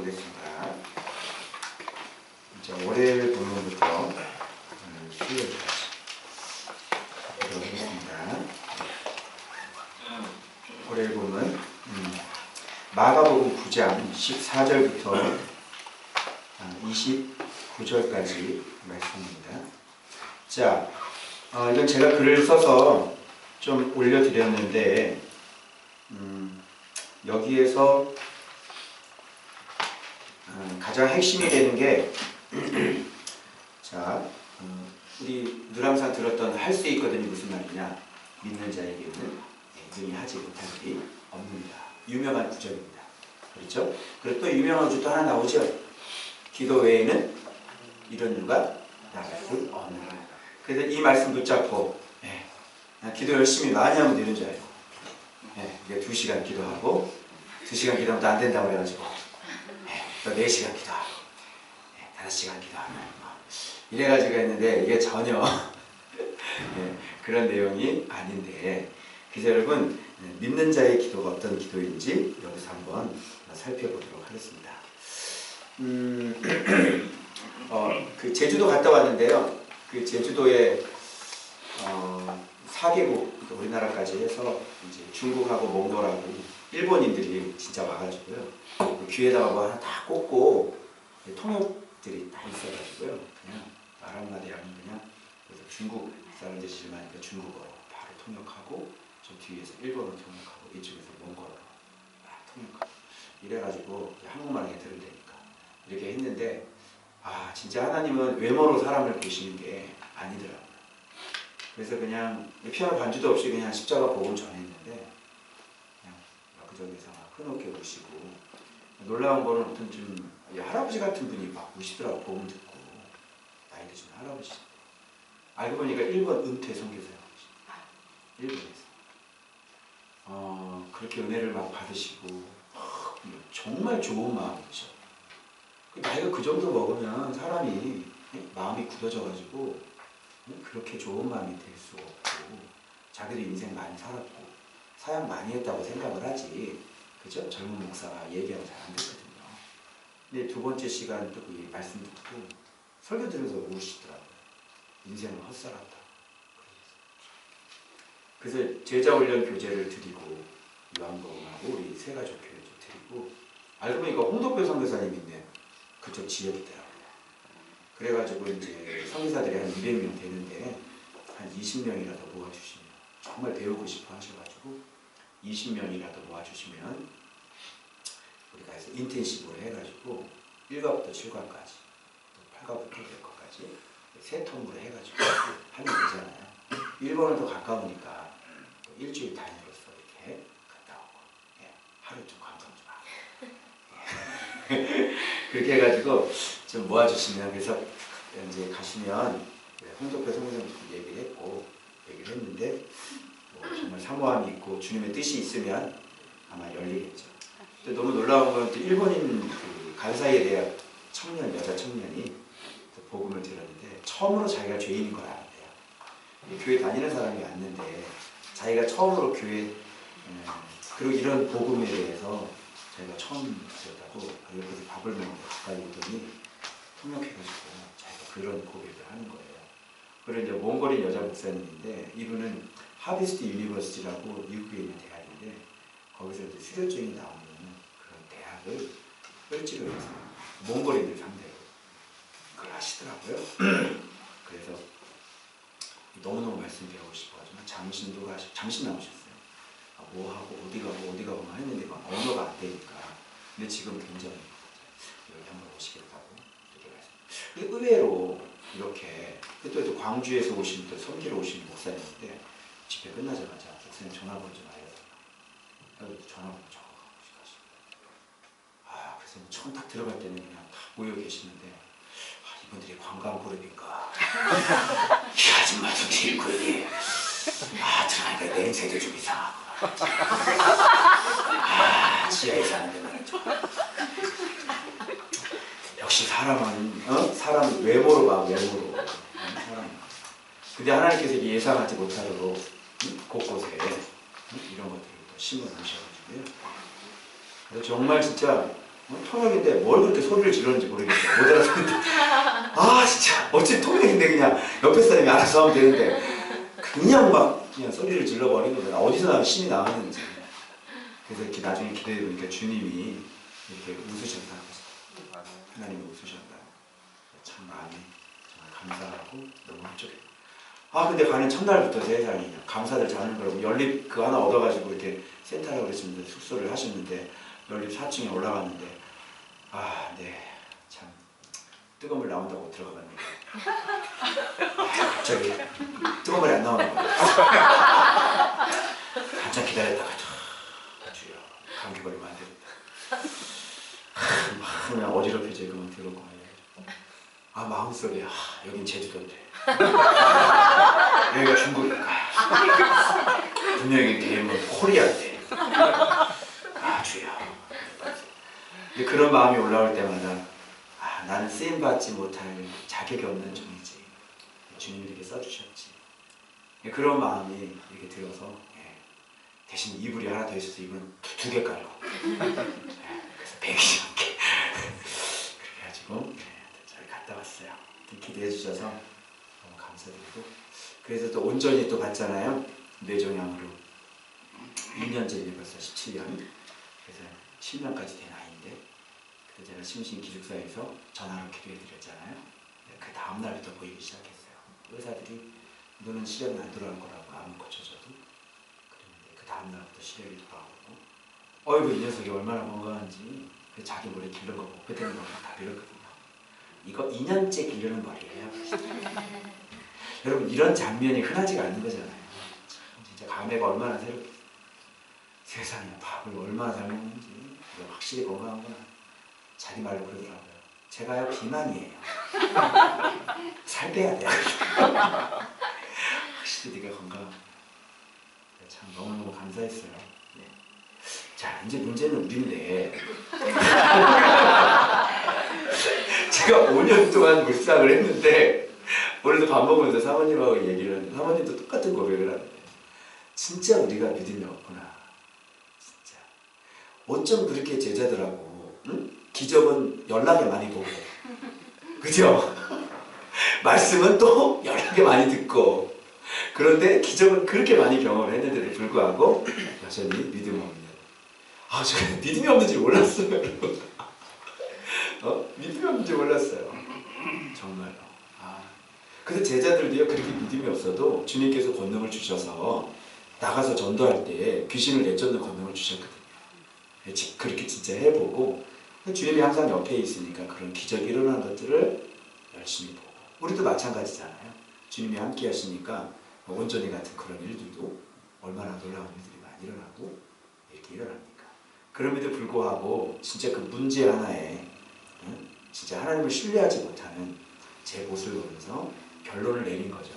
보겠습니다. 자, 월요일 본문부터 수요일까지 보도록 하겠습니다. 월요일 본문 마가복음 9장 14절부터 29절까지 말씀입니다. 자, 이건 제가 글을 써서 좀 올려드렸는데 여기에서 가장 핵심이 되는 게 자, 우리 늘 항상 들었던 할 수 있거든이 무슨 말이냐? 믿는 자에게는 능히 하지 못할 일이 없습니다. 유명한 구절입니다. 그렇죠? 그리고 또 유명한 구절 또 하나 나오죠. 기도 외에는 이런 일과 나갈 수 없는. 그래서 이 말씀 붙잡고 기도 열심히 많이 하면 되는 줄 알고 이게 2시간 기도하고 2시간 기도하면 또 안 된다고 그래가지고 또 4시간 기도하고 5시간 기도하고 이래가지고 했는데 이게 전혀 그런 내용이 아닌데 그래서 여러분 믿는 자의 기도가 어떤 기도인지 여기서 한번 살펴보도록 하겠습니다. 그 제주도 갔다 왔는데요. 그 제주도에 4개국 우리나라까지 해서 이제 중국하고 몽골하고 일본인들이 진짜 와가지고요. 귀에다가 뭐 하나 다 꽂고 통역들이 다 있어가지고요. 그냥 말 한마디 하면 그냥 그래서 중국 사람들 실망하니까 중국어로 바로 통역하고 저 뒤에서 일본어로 통역하고 이쪽에서 몽골어로 통역하고 이래가지고 한국말 그냥 들으려니까 이렇게 했는데 진짜 하나님은 외모로 사람을 보시는 게 아니더라고요. 그래서 그냥 피아노 반주도 없이 그냥 십자가 복음 전했는데 그냥 여기저기서 막 흐놓게 우시고 놀라운 거는 어떤 좀 할아버지 같은 분이 막 우시더라고. 복음 듣고 나이 드신 할아버지. 알고 보니까 일본 은퇴 선교사예요. 일본에서 그렇게 은혜를 막 받으시고 정말 좋은 마음이죠. 나이가 그 정도 먹으면 사람이 마음이 굳어져가지고 그렇게 좋은 마음이 될 수 없고 자기도 인생 많이 살았고 사역 많이 했다고 생각을 하지 그죠? 젊은 목사가 얘기하면 잘 안 듣거든요. 근데 두 번째 시간 또 이 말씀 듣고 설교 들으면서 우시더라고요. 인생을 헛살았다. 그래서 제자 훈련 교재를 드리고 요한복음하고 우리 세 가족 교회도 드리고 알고 보니까 홍덕표 선교사님이 있는 그쪽 지역이더라고요. 그래가지고 이제 선교사들이 한 200명 되는데 한 20명이라도 모아주시면 정말 배우고 싶어 하셔가지고 20명이라도 모아주시면 우리가 해서 인텐시브로 해가지고 1과부터 7과까지 또 8과부터 10과까지 세 텀으로 해가지고 하면 되잖아요. 일본은 더 가까우니까 또 일주일 단위로서 이렇게 갔다 오고 하루 좀 관광 좀 하고 그렇게 해가지고 좀 모아주시면 그래서 이제 가시면 홍덕표 성교사님도 얘기를 했고 얘기를 했는데 정말 사모함이 있고 주님의 뜻이 있으면 아마 열리겠죠. 근데 너무 놀라운 건 또 일본인 그 간사이에 대한 청년, 여자 청년이 또 복음을 들었는데 처음으로 자기가 죄인인 걸 알았대요. 교회 다니는 사람이 왔는데 자기가 처음으로 교회 그리고 이런 복음에 대해서 자기가 처음 들었다고 옆에서 밥을 먹는데 가까이 오더니 통역해가지고 자기가 그런 고백을 하는 거예요. 그리고 이제 몽골인 여자 목사님인데 이분은 하비스트 유니버시티라고 미국에 있는 대학인데 거기서 이제 수료증이 나오는 그런 대학을 펼치고 해서 몽골인들 상대로 그걸 하시더라고요. 그래서 너무너무 말씀 배우고 싶어가지고 잠시 나오셨어요. 뭐 하고 어디 가고 막 했는데 막 언어가 안 되니까. 근데 지금 굉장히 여기 한번 오시겠다고 이렇게 말씀. 의외로 이렇게 또 광주에서 오신 또 섬기러 오신 목사님인데 집회 끝나자마자 목사님 전화번호 좀 알려달라고 전화번호 적어가고 가시고 그래서 처음 딱 들어갈 때는 그냥 다 모여 계시는데 이분들이 관광 그룹인가 이 아줌마도 길거리 들어가니까 냄새도 좀 이상하고 지하에 사는데 말이죠. 역시 사람은 사람 외모로 봐. 외모로 사람. 근데 하나님께서 예상하지 못하도록 곳곳에 이런 것들을 또 심어 놓으셔가지고요. 그래서 정말 진짜 통역인데 뭘 그렇게 소리를 지르는지 모르겠어요. 못 알아듣는데. 아 진짜 어차피 통역인데 그냥 옆에 사람이 알아서 하면 되는데 그냥 막 그냥 소리를 질러버리는 거야. 어디서 신이 나왔는지. 그래서 이렇게 나중에 기도해 보니까 주님이 이렇게 웃으셨다고. 하나님이 웃으셨다. 참 마음이 정말 감사하고 너무 흡족해요. 아 근데 가는 첫날부터 세상에 감사들 자는 거라고 연립 그 하나 얻어가지고 이렇게 센터라고 그랬습니다. 숙소를 하셨는데 연립 4층에 올라갔는데 아 네 참 뜨거운 물 나온다고 들어가봤는데 갑자기 뜨거운 물이 안 나오는 거예요. 한참 기다렸다가 주여 감기 걸리면 안 되겠다. 그냥 어지럽혀져 그만 들어오고 아 마음속에 여긴 제주도인데 여기가 중국인가 분명히 대면 코리아인데 아 주여. 근데 그런 마음이 올라올 때마다 아 나는 쓰임받지 못할 자격이 없는 종이지 주님이 이렇게 써주셨지 그런 마음이 이렇게 들어서 대신 이불이 하나 더 있어서 이불은 두 개 깔고 그래서 120개 그렇게 가지고 잘 갔다 왔어요. 기대해 주셔서 너무 감사드리고 그래서 또 온전히 또 봤잖아요. 뇌종양으로 2년째 벌써 17년 그래서 7년까지 된 아이인데 그때 제가 심신기숙사에서 전화로 기도해 드렸잖아요. 그 다음날부터 보이기 시작했어요. 의사들이 너는 시력이 안 돌아올 거라고 암을 고쳐줘도 그랬는데 그 다음날부터 시력이 돌아오고 어이구 이 녀석이 얼마나 건강한지 자기 머리 기른 거 보고 그때는 다 밀었거든요. 이거 2년째 기르는 머리예요. 여러분 이런 장면이 흔하지가 않는 거잖아요. 진짜 감회가 얼마나 새롭겠어요. 세상에 밥을 얼마나 잘 먹는지 확실히 건강하구나. 자기 말로 그러더라고요. 제가요 비만이에요. 살 빼야 돼요. 확실히 네가 건강하구나. 참 너무너무 감사했어요. 네. 자 이제 문제는 우리인데 제가 5년 동안 묵상을 했는데 오늘도 밥 먹으면서 사모님하고 얘기를 하는데 사모님도 똑같은 고백을 하는데 진짜 우리가 믿음이 없구나. 진짜 어쩜 그렇게 제자들하고 응? 기적은 연락에 많이 보고 그죠? 말씀은 또 연락에 많이 듣고 그런데 기적은 그렇게 많이 경험을 했는데도 불구하고 여전히 믿음이 없는 아 제가 믿음이 없는지 몰랐어요. 믿음이 없는지 몰랐어요. 정말로. 그래서 제자들도요 그렇게 믿음이 없어도 주님께서 권능을 주셔서 나가서 전도할 때 귀신을 내쫓는 권능을 주셨거든요. 그렇게 진짜 해보고 주님이 항상 옆에 있으니까 그런 기적이 일어나는 것들을 열심히 보고 우리도 마찬가지잖아요. 주님이 함께 하시니까 온전히 같은 그런 일들도 얼마나 놀라운 일들이 많이 일어나고 이렇게 일어납니까. 그럼에도 불구하고 진짜 그 문제 하나에 진짜 하나님을 신뢰하지 못하는 제 모습을 보면서 결론을 내린 거죠.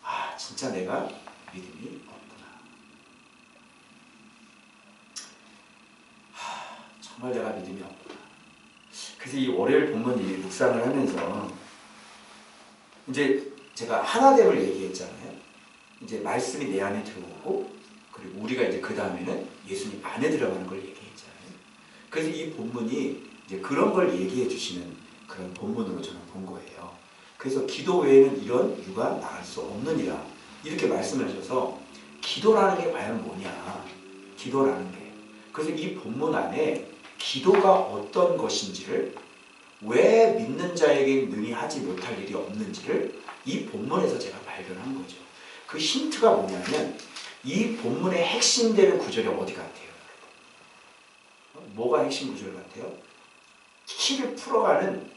아 진짜 내가 믿음이 없구나. 정말 내가 믿음이 없구나. 그래서 이 월요일 본문이 묵상을 하면서 이제 제가 하나됨을 얘기했잖아요. 이제 말씀이 내 안에 들어오고 그리고 우리가 이제 그 다음에는 예수님 안에 들어가는 걸 얘기했잖아요. 그래서 이 본문이 이제 그런 걸 얘기해 주시는 그런 본문으로 저는 본 거예요. 그래서 기도 외에는 이런 유가 나갈 수 없느니라 이렇게 말씀하셔서 기도라는 게 과연 뭐냐 기도라는 게 그래서 이 본문 안에 기도가 어떤 것인지를 왜 믿는 자에게 능히 하지 못할 일이 없는지를 이 본문에서 제가 발견한 거죠. 그 힌트가 뭐냐면 이 본문의 핵심되는 구절이 어디 같아요? 뭐가 핵심 구절 같아요? 키를 풀어가는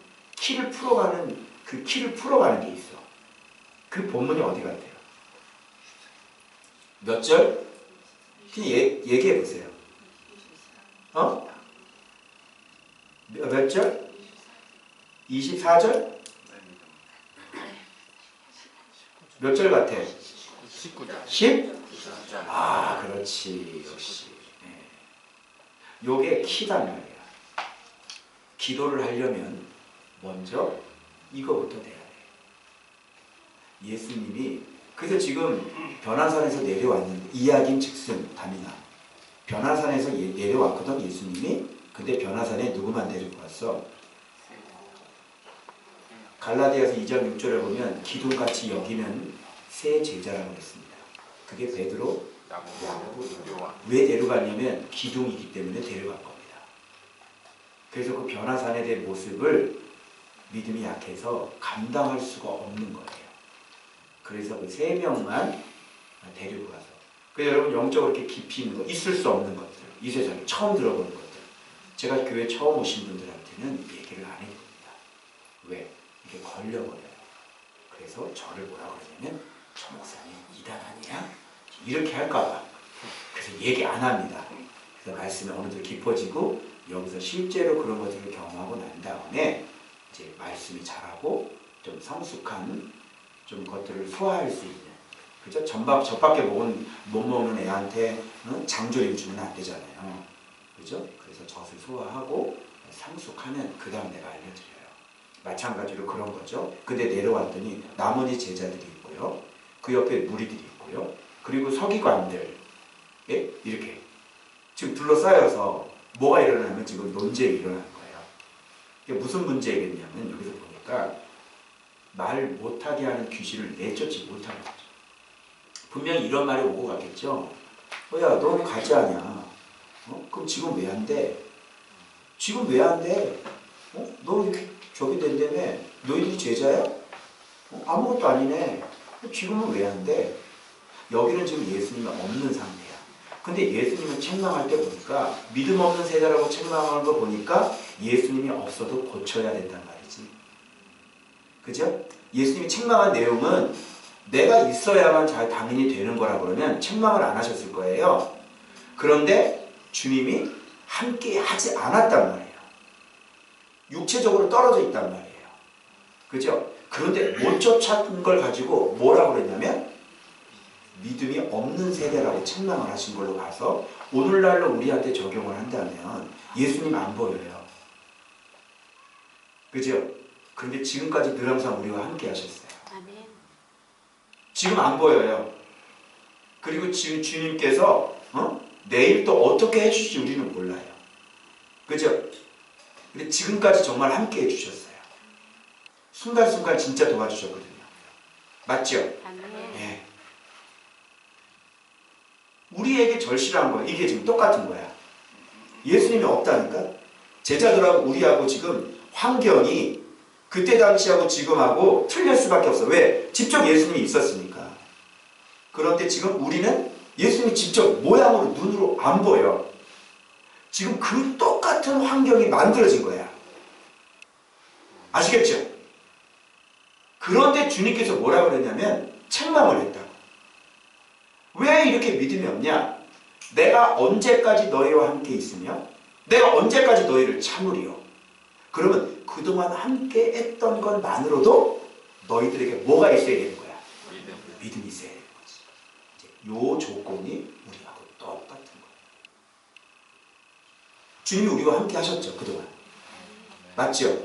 그 키를 풀어가는 게 있어. 그 본문이 어디 같아요? 몇 절? 얘기해 보세요. 몇 절? 24절? 몇 절 같아? 19절. 10? 아, 그렇지. 역시. 네. 요게 키단 말이야. 기도를 하려면 먼저 이거부터 돼야 돼. 예수님이 그래서 지금 변화산에서 내려왔는데 이야기인 즉슨 담이나 변화산에서 내려왔거든 예수님이. 근데 변화산에 누구만 데리고 왔어? 갈라디아서 2장 6절에 보면 기둥같이 여기는 세 제자라고 했습니다. 그게 베드로, 야고보, 요한. 왜 데려갔냐면 기둥이기 때문에 데려간 겁니다. 그래서 그 변화산에 대한 모습을 믿음이 약해서 감당할 수가 없는 거예요. 그래서 그 세 명만 데리고 가서. 그래서 여러분 영적으로 이렇게 깊이 있는 거, 있을 수 없는 것들, 이 세상에 처음 들어보는 것들. 제가 교회 처음 오신 분들한테는 얘기를 안 해줍니다. 왜? 이게 걸려버려요. 그래서 저를 뭐라 그러냐면 저 목사님 이단 아니야? 이렇게 할까봐. 그래서 얘기 안 합니다. 그래서 말씀이 어느 정도 깊어지고 여기서 실제로 그런 것들을 경험하고 난 다음에 이제 말씀이 잘하고 좀 성숙한 좀 것들을 소화할 수 있는, 그죠? 젖밖에 못 먹는 애한테 장조림 주면 안 되잖아요. 그죠? 그래서 젖을 소화하고 성숙하면 그 다음 내가 알려드려요. 마찬가지로 그런 거죠. 근데 내려왔더니 나머지 제자들이 있고요. 그 옆에 무리들이 있고요. 그리고 서기관들, 예? 이렇게 지금 둘러싸여서 뭐가 일어나면 지금 논쟁이 일어나는 거예요. 이게 무슨 문제겠냐면 여기서 보니까 말 못하게 하는 귀신을 내쫓지 못하는 거죠. 분명히 이런 말이 오고 가겠죠. 야, 너 가지 않냐? 그럼 지금 왜 안 돼? 지금 왜 안 돼? 너 이렇게 저기 된다며? 너희들이 제자야? 아무것도 아니네. 지금은 왜 안 돼? 여기는 지금 예수님이 없는 상태야. 근데 예수님을 책망할 때 보니까 믿음 없는 세대라고 책망하는 거 보니까 예수님이 없어도 고쳐야 된단 말이지. 그죠? 예수님이 책망한 내용은 내가 있어야만 잘 당연히 되는 거라 그러면 책망을 안 하셨을 거예요. 그런데 주님이 함께 하지 않았단 말이에요. 육체적으로 떨어져 있단 말이에요. 그죠? 그런데 못 쫓아온 걸 가지고 뭐라고 그랬냐면 믿음이 없는 세대라고 책망을 하신 걸로 봐서 오늘날로 우리한테 적용을 한다면 예수님 안 보여요. 그죠? 그런데 지금까지 늘 항상 우리와 함께 하셨어요. 아멘. 지금 안 보여요. 그리고 지금 주님께서 내일 또 어떻게 해주실지 우리는 몰라요. 그죠? 근데 지금까지 정말 함께 해주셨어요. 순간순간 진짜 도와주셨거든요. 맞죠? 네. 우리에게 절실한 거예요. 이게 지금 똑같은 거야. 예수님이 없다니까? 제자들하고 우리하고 지금 환경이 그때 당시하고 지금하고 틀릴 수밖에 없어. 왜? 직접 예수님이 있었으니까. 그런데 지금 우리는 예수님이 직접 모양으로 눈으로 안 보여. 지금 그 똑같은 환경이 만들어진 거야. 아시겠죠? 그런데 주님께서 뭐라 그랬냐면 책망을 했다고. 왜 이렇게 믿음이 없냐? 내가 언제까지 너희와 함께 있으며 내가 언제까지 너희를 참으리요? 그러면 그동안 함께 했던 것만으로도 너희들에게 뭐가 있어야 되는 거야? 믿음이 있어야 되는 거지. 이제 요 조건이 우리하고 똑같은 거예요. 주님이 우리와 함께 하셨죠, 그동안. 맞죠?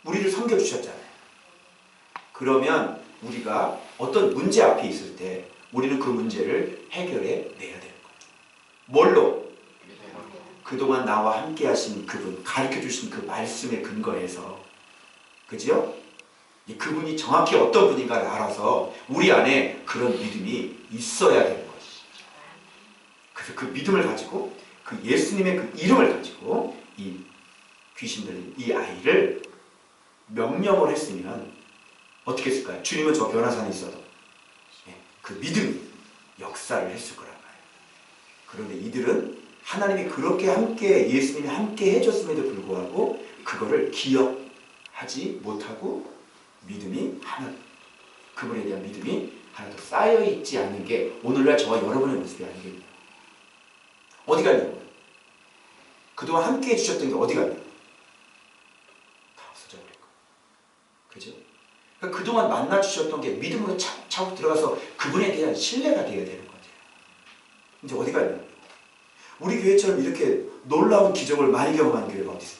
우리를 섬겨주셨잖아요. 그러면 우리가 어떤 문제 앞에 있을 때 우리는 그 문제를 해결해 내야 되는 거예요. 뭘로? 그동안 나와 함께 하신 그분, 가르쳐 주신 그 말씀에 근거해서, 그죠? 그분이 정확히 어떤 분인가를 알아서 우리 안에 그런 믿음이 있어야 되는 거지. 그래서 그 믿음을 가지고 그 예수님의 그 이름을 가지고 이 귀신들이 이 아이를 명령을 했으면 어떻게 했을까요? 주님은 저 변화산에 있어도 그 믿음이 역사를 했을 거란 말이에요. 그런데 이들은 하나님이 그렇게 함께 예수님이 함께 해줬음에도 불구하고 그거를 기억하지 못하고 믿음이 하나, 그분에 대한 믿음이 하나도 쌓여있지 않는 게 오늘날 저와 여러분의 모습이 아니겠냐. 어디 갔냐고요? 그동안 함께 해주셨던 게 어디 갔냐고. 다 없어져 버릴 거예요. 그죠? 그러니까 그동안 만나주셨던 게 믿음으로 차곡 들어가서 그분에 대한 신뢰가 되어야 되는 거죠. 이제 어디 갔냐고. 우리 교회처럼 이렇게 놀라운 기적을 많이 경험한 교회가 어디 있어요?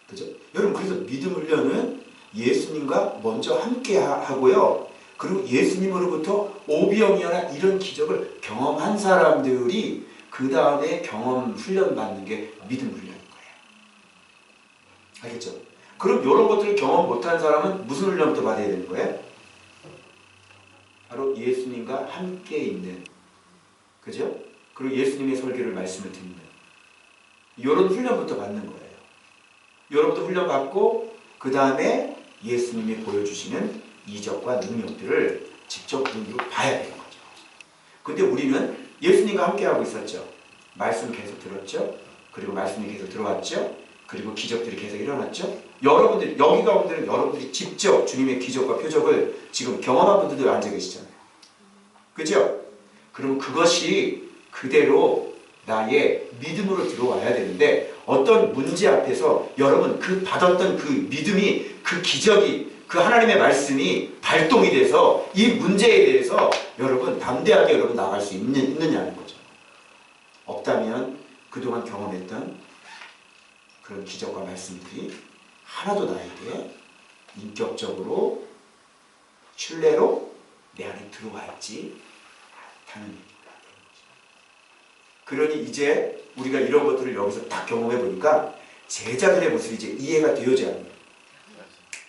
그죠? 여러분, 그래서 믿음 훈련은 예수님과 먼저 함께 하고요. 그리고 예수님으로부터 오병이어나 이런 기적을 경험한 사람들이 그 다음에 경험 훈련 받는 게 믿음 훈련인 거예요. 알겠죠? 그럼 이런 것들을 경험 못한 사람은 무슨 훈련부터 받아야 되는 거예요? 바로 예수님과 함께 있는, 그죠? 그리고 예수님의 설교를 말씀을 듣는 이런 훈련부터 받는 거예요. 이런부터 훈련 받고 그 다음에 예수님이 보여주시는 이적과 능력들을 직접 눈으로 봐야 되는 거죠. 근데 우리는 예수님과 함께 하고 있었죠. 말씀 계속 들었죠. 그리고 말씀이 계속 들어왔죠. 그리고 기적들이 계속 일어났죠. 여러분들 여기 가운데는 여러분들이 직접 주님의 기적과 표적을 지금 경험한 분들도 앉아 계시잖아요. 그죠? 그럼 그것이 그대로 나의 믿음으로 들어와야 되는데 어떤 문제 앞에서 여러분 그 받았던 그 믿음이 그 기적이 그 하나님의 말씀이 발동이 돼서 이 문제에 대해서 여러분 담대하게 여러분 나갈 수 있느냐는 거죠. 없다면 그동안 경험했던 그런 기적과 말씀들이 하나도 나에게 인격적으로 신뢰로 내 안에 들어와 있지 않다는 얘기가 되는 거죠. 그러니 이제 우리가 이런 것들을 여기서 딱 경험해 보니까 제자들의 모습이 이제 이해가 되어져야 합니다.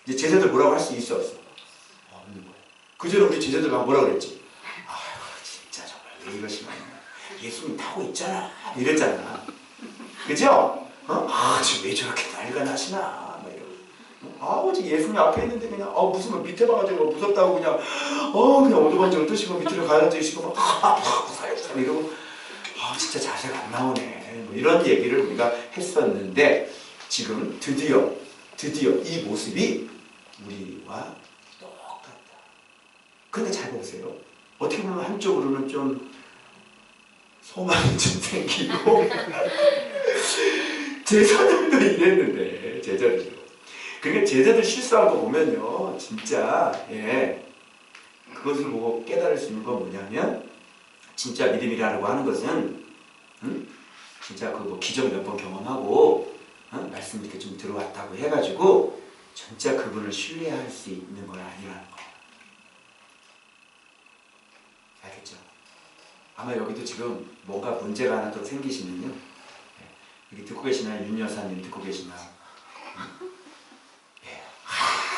이제 제자들 뭐라고 할 수 있어 없어? 없는 거예요. 그전에 우리 제자들 뭐라고 그랬지? 아유 진짜 정말 왜 이러시 많이 예수님 타고 있잖아 이랬잖아. 그죠? 아 지금 왜 저렇게 난리가 나시나 막 이러고. 아버지 예수님 앞에 있는데 그냥 무슨 뭐 밑에 봐가지고 무섭다고 그냥 그냥 오도반정을 뜨시고 밑으로 가라앉으시고 막 이러고 진짜 자세가 안 나오네 뭐 이런 얘기를 우리가 했었는데 지금 드디어 이 모습이 우리와 똑같다. 그런데 잘 보세요. 어떻게 보면 한쪽으로는 좀 소망이 좀 생기고 제자들도 이랬는데 제자들도. 그러니까 제자들 실수한 거 보면요 진짜 그것을 보고 깨달을 수 있는 건 뭐냐면 진짜 믿음이라고 하는 것은 진짜 그 뭐 기적 몇 번 경험하고 말씀 이렇게 좀 들어왔다고 해가지고 진짜 그분을 신뢰할 수 있는 건 아니라는 거예요. 알겠죠? 아마 여기도 지금 뭔가 문제가 하나 더 생기시면요. 여기 듣고 계시나요? 윤 여사님 듣고 계시나?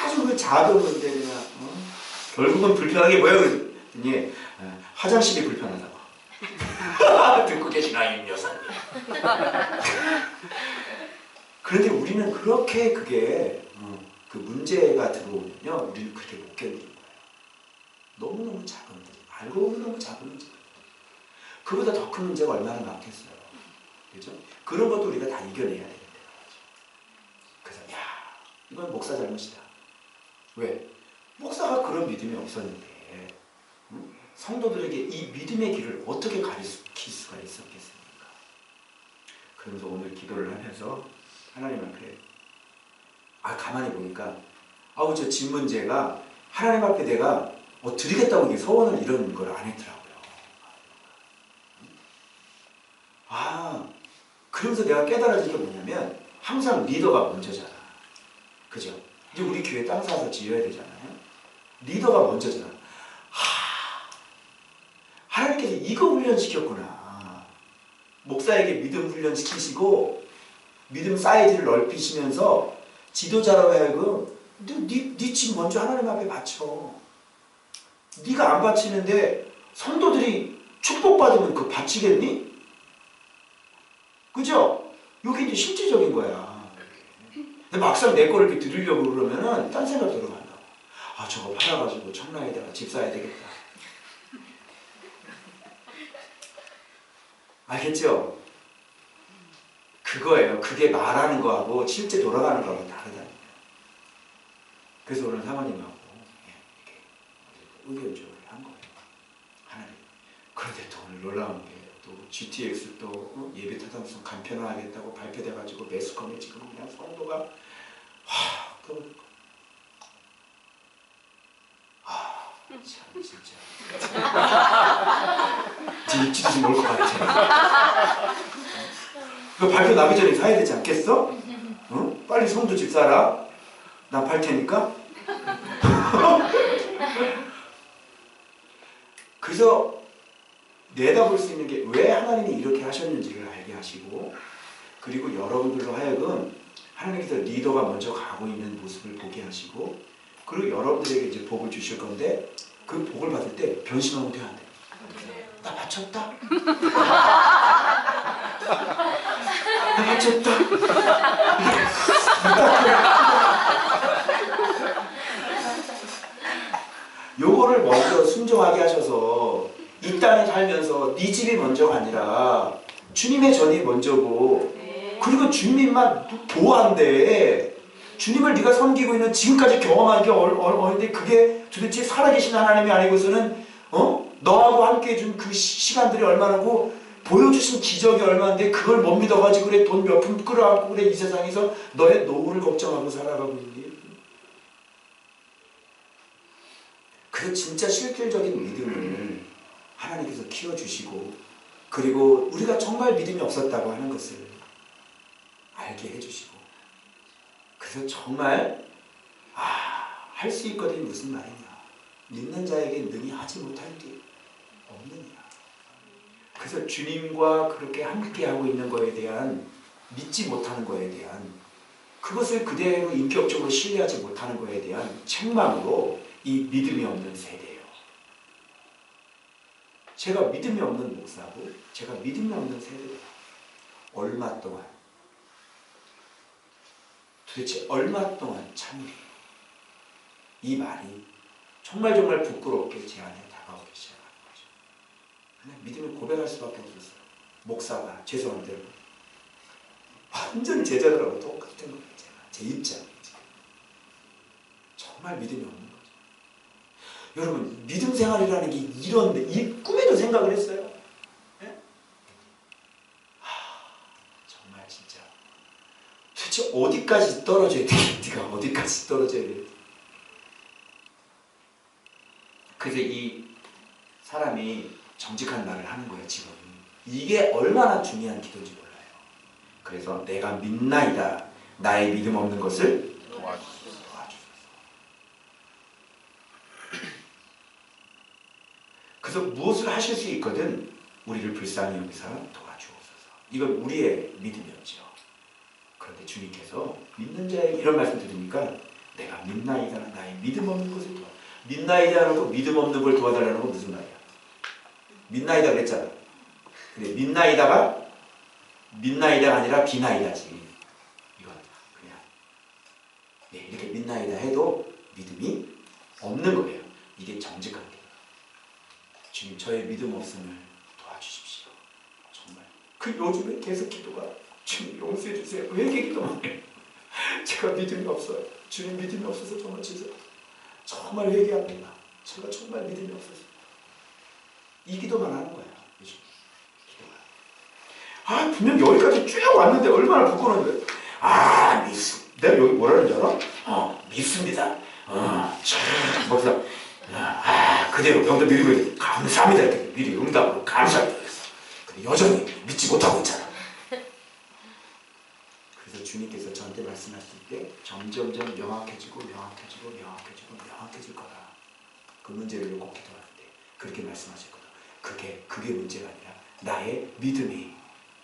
아주 그 작은 건데 그냥 결국은 불편한 게 뭐예요? 그랬더니 화장실이 불편하다고. 듣고 계시나 윤 여사님? 그런데 우리는 그렇게 그게 그 문제가 들어오면요 우리는 그렇게 못 견디는 거예요. 너무너무 작은 문제, 알고 보면 너무 작은 문제. 그보다 더 큰 문제가 얼마나 많겠어요. 그죠? 그런 것도 우리가 다 이겨내야 되는데 그래서 이건 목사 잘못이다. 왜? 목사가 그런 믿음이 없었는데 성도들에게 이 믿음의 길을 어떻게 가르칠 수가 있었겠습니까? 그러면서 오늘 기도를 하면서 하나님 앞에 가만히 보니까 저 집 문제가 하나님 앞에 내가 드리겠다고 서원을 이런 걸 안 했더라고요. 그러면서 내가 깨달아진 게 뭐냐면 항상 리더가 먼저잖아. 그죠? 이제 우리 교회 땅 사서 지어야 되잖아요. 리더가 먼저잖아. 하나님께서 이거 훈련시켰구나. 목사에게 믿음 훈련시키시고 믿음 사이즈를 넓히시면서 지도자라고 하여금 네 집 먼저 하나님 앞에 바쳐. 네가 안 바치는데 성도들이 축복받으면 그거 바치겠니? 그죠? 이게 이제 실제적인 거야. 근데 막상 내 거를 이렇게 드리려고 그러면은 딴 생각 들어간다고. 저거 팔아가지고 청라에다가 집 사야 되겠다. 알겠죠? 그거예요. 그게 말하는 거하고 실제 돌아가는 거하고 다르다니까. 그래서 오늘 사모님하고 이렇게 의견조율을 한 거예요. 하나님. 그런데 또 오늘 놀라운 게 또 GTX 또 예배 타당성 간편화하겠다고 발표돼가지고 매스컴에 지금 그냥 성도가 참 진짜 이제 입지도 좀 올 것 같아. 그 발표 나기 전에 사야 되지 않겠어? 빨리 성도 집 사라. 나 팔 테니까. 그래서 내다볼 수 있는 게 왜 하나님이 이렇게 하셨는지를 알게 하시고, 그리고 여러분들로 하여금 하나님께서 리더가 먼저 가고 있는 모습을 보게 하시고, 그리고 여러분들에게 이제 복을 주실 건데, 그 복을 받을 때 변심하면 돼야 안 돼. 나 맞췄다. 나 맞췄다. 요거를 먼저 순종하게 하셔서 이 땅에 살면서 네 집이 먼저가 아니라 주님의 전이 먼저고, 그리고 주님만 보호한대. 주님을 네가 섬기고 있는 지금까지 경험한 게 어린데 그게 도대체 살아계신 하나님이 아니고서는 너하고 함께 해준 그 시간들이 얼마나고 보여주신 기적이 얼마인데 그걸 못 믿어가지고 그래 돈 몇 푼 끌어안고 그래 이 세상에서 너의 노후를 걱정하고 살아가고 있니? 그래서 진짜 실질적인 믿음을 하나님께서 키워주시고, 그리고 우리가 정말 믿음이 없었다고 하는 것을 알게 해주시고, 그래서 정말 할 수 있거든요. 무슨 말이냐, 믿는 자에게 능히 하지 못할 게 없느니라. 그래서 주님과 그렇게 함께하고 있는 거에 대한, 믿지 못하는 거에 대한, 그것을 그대로 인격적으로 신뢰하지 못하는 거에 대한 책망으로 이 믿음이 없는 세대예요. 제가 믿음이 없는 목사고 제가 믿음이 없는 세대예요. 얼마 동안, 도대체 얼마 동안 참으리 이 말이 정말 부끄럽게 제 안에 다가오기 시작하는 거죠. 그냥 믿음을 고백할 수밖에 없었어요. 목사가, 죄송한데 완전 제자들하고 똑같은 거예요. 제 입장이지. 정말 믿음이 없는 거죠. 여러분, 믿음 생활이라는 게 이런데, 이 꿈에도 생각을 했어요? 네? 정말 진짜 도대체 어디까지 떨어져야 되겠니가, 어디까지 떨어져야 되겠니? 그래서 이 사람이 정직한 말을 하는 거예요. 지금 이게 얼마나 중요한 기도인지 몰라요. 그래서 내가 믿나이다, 나의 믿음 없는 것을 도와주소서. 그래서 무엇을 하실 수 있거든 우리를 불쌍히 여기사 도와주옵소서. 이건 우리의 믿음이었죠. 그런데 주님께서 믿는 자에게 이런 말씀 드리니까 내가 믿나이다, 나의 믿음 없는 것을 도와. 믿나이다 하고 믿음 없는 걸 도와달라는 건 무슨 말이야? 믿나이다 그랬잖아. 근데 믿나이다가 아니라 비나이다지. 이건 그냥 이렇게 믿나이다 해도 믿음이 없는 거예요. 이게 정직한 게. 주님, 저의 믿음 없음을 도와주십시오. 정말 그 요즘에 계속 기도가, 주님 용서해 주세요. 왜 이렇게 기도만 해요? 제가 믿음이 없어요. 주님, 믿음이 없어서 정말 진짜 정말 회개합니다. 제가 정말 믿음이 없어서. 이 기도만 하는 거야. 요즘 기도가. 분명 여기까지 쭉 왔는데 얼마나 부끄러운데. 내가 여기 뭐라는 줄 알아? 믿습니다. 목사, 그대로 병도 밀고 감사합니다. 이렇게 미리 응답으로 감사합니다. 근데 여전히 믿지 못하고 있잖아. 그래서 주님께서 저한테 말씀하실 때 점점 명확해지고 명확해질 거다. 그 문제를 놓고 기도할 때 그렇게 말씀하셨거든. 그게 문제가 아니라 나의 믿음이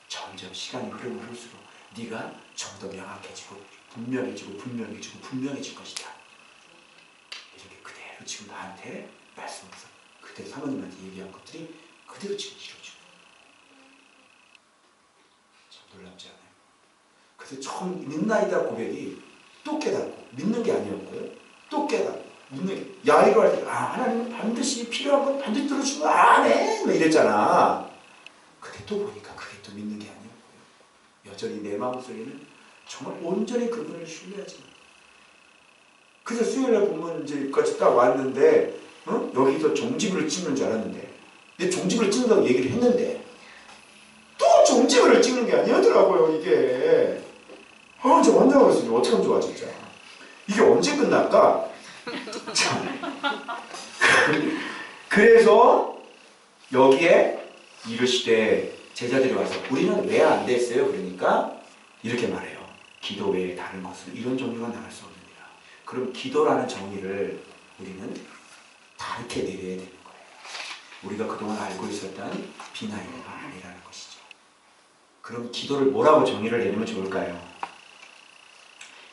점점 시간이 흐르면 흐를수록 네가 좀 더 명확해지고 분명해질 것이다. 이렇게 그대로 지금 나한테 말씀해서 그대로 사모님한테 얘기한 것들이 그대로 지금 이루어지고, 참 놀랍지 않아요? 그래서 처음 믿나이다 고백이 또 깨닫고, 믿는 게 아니었고요. 또 깨닫고 믿는 게, 야이로 할 때 하나님은 반드시 필요한 건 반드시 들어주시고 아멘 이랬잖아. 근데 또 보니까 그게 또 믿는 게 아니었고요. 여전히 내 마음속에는 정말 온전히 그분을 신뢰하지. 그래서 수요일날 보면 이제까지 딱 왔는데 여기서 종지부를 찍는 줄 알았는데, 근데 종지부를 찍는다고 얘기를 했는데 또 종지부를 찍는 게 아니더라고요. 이게 진짜 환장하고 있으니 어떡하면 좋아 진짜. 이게 언제 끝날까? 그래서 여기에 이르시되, 제자들이 와서 우리는 왜 안 됐어요? 그러니까 이렇게 말해요. 기도 외에 다른 것은 이런 종류가 나갈 수 없느니라. 그럼 기도라는 정의를 우리는 다르게 내려야 되는 거예요. 우리가 그동안 알고 있었던 비나이가 아니라는 것이죠. 그럼 기도를 뭐라고 정의를 내리면 좋을까요?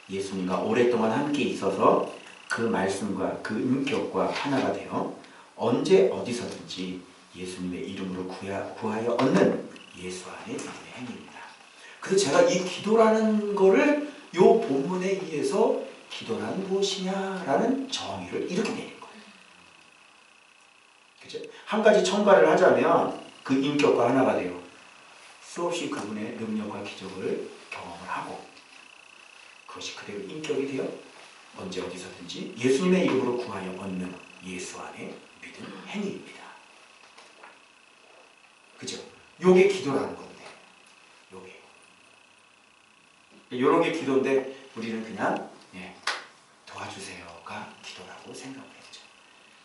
예수님과 오랫동안 함께 있어서 그 말씀과 그 인격과 하나가 되어 언제 어디서든지 예수님의 이름으로 구하여 얻는 예수 안에 믿음의 행위입니다. 그래서 제가 이 기도라는 거를 이 본문에 의해서 기도란 무엇이냐라는 정의를 이렇게 내린 거예요. 그죠? 한 가지 첨가를 하자면 그 인격과 하나가 돼요. 수없이 그분의 능력과 기적을 경험을 하고 그것이 그대로 인격이 되어 언제 어디서든지 예수님의 이름으로 구하여 얻는 예수 안에 믿음 행위입니다. 그죠? 요게 기도라는 건데 요게 요런 게 기도인데 우리는 그냥 도와주세요가 기도라고 생각을 했죠.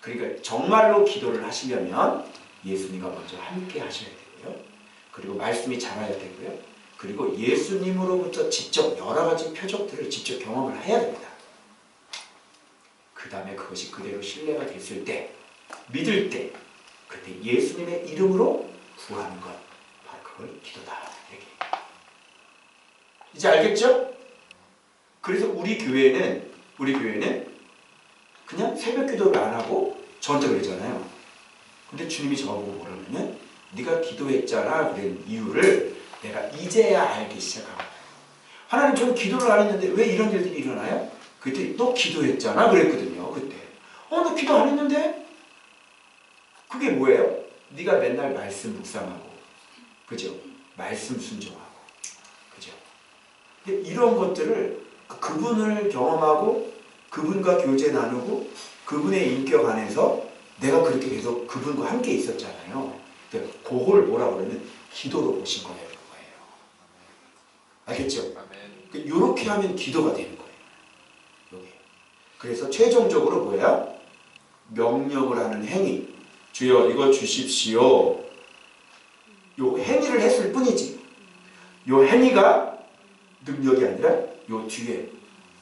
그러니까 정말로 기도를 하시려면 예수님과 먼저 함께 하셔야 되고요. 그리고 말씀이 자라야 되고요. 그리고 예수님으로부터 직접 여러 가지 표적들을 직접 경험을 해야 됩니다. 그 다음에 그것이 그대로 신뢰가 됐을 때, 믿을 때, 그때 예수님의 이름으로 구하는 것, 바로 그걸 기도다. 이제 알겠죠? 그래서 우리 교회는 그냥 새벽 기도를 안 하고 저한테 그러잖아요. 근데 주님이 저보고 뭐라냐면 네가 기도했잖아 그런 이유를 내가 이제야 알기 시작한 거예요. 하나님 저는 기도를 안 했는데 왜 이런 일들이 일어나요? 그때 너 기도했잖아 그랬거든요. 그때 너 기도 안 했는데? 그게 뭐예요? 네가 맨날 말씀 묵상하고 그죠? 말씀 순종하고 그죠? 근데 이런 것들을 그분을 경험하고 그분과 교제 나누고 그분의 인격 안에서 내가 그렇게 계속 그분과 함께 있었잖아요. 그걸 뭐라고 그러면 기도로 보신 거예요. 알겠죠? 이렇게 하면 기도가 되는 거예요. 요게. 그래서 최종적으로 뭐야? 명령을 하는 행위. 주여 이거 주십시오. 요 행위를 했을 뿐이지. 요 행위가 능력이 아니라 요 뒤에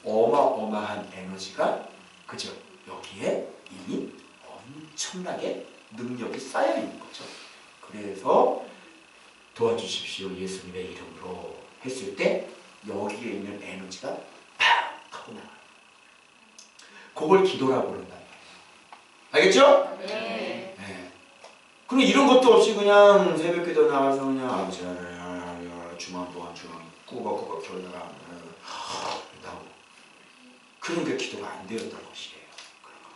어마어마한 에너지가 그죠? 여기에 이미 엄청나게 능력이 쌓여 있는 거죠. 그래서 도와주십시오 예수님의 이름으로 했을 때 여기에 있는 에너지가 팍 하고 나와요. 그걸 기도라고 그런다. 알겠죠? 네. 그럼 이런 것도 없이 그냥 새벽기도 나와서 그냥 아버지 중앙보안 중앙 꾸벅꾸벅 겨다가 나오고 그러니까 기도가 안 되었던 것이에요. 그런 거.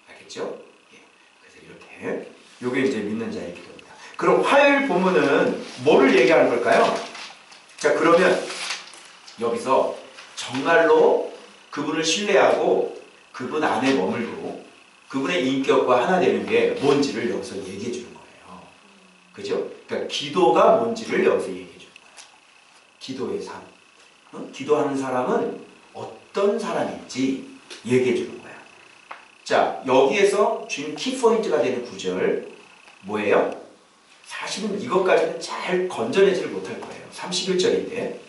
알겠죠? 예. 그래서 이렇게 요게 이제 믿는 자의 기도입니다. 그럼 화요일 본문은 뭐를 얘기하는 걸까요? 자 그러면 여기서 정말로 그분을 신뢰하고 그분 안에 머물고 그분의 인격과 하나 되는 게 뭔지를 여기서 얘기해 주는 거예요. 그죠? 그러니까 기도가 뭔지를 여기서 얘기해 주는 거예요. 기도의 삶. 기도하는 사람은 어떤 사람인지 얘기해 주는 거예요. 자 여기에서 주인 키포인트가 되는 구절 뭐예요? 사실은 이것까지는 잘 건져내지를 못할 거예요. 31절인데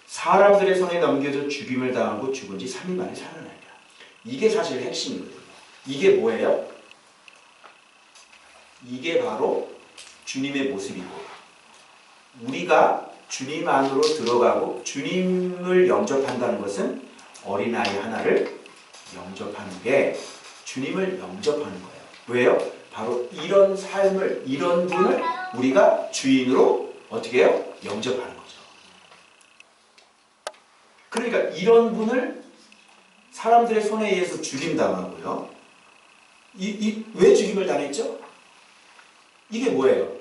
사람들의 손에 넘겨져 죽임을 당하고 죽은 지 3일 만에 살아나리라. 이게 사실 핵심이거든요. 이게 뭐예요? 이게 바로 주님의 모습이고 우리가 주님 안으로 들어가고 주님을 영접한다는 것은 어린아이 하나를 영접하는 게 주님을 영접하는 거예요. 왜요? 바로 이런 삶을 이런 분을 우리가 주인으로 어떻게 해요? 영접하는 거죠. 그러니까 이런 분을 사람들의 손에 의해서 죽임당하고요. 왜 죽임을 당했죠? 이게 뭐예요?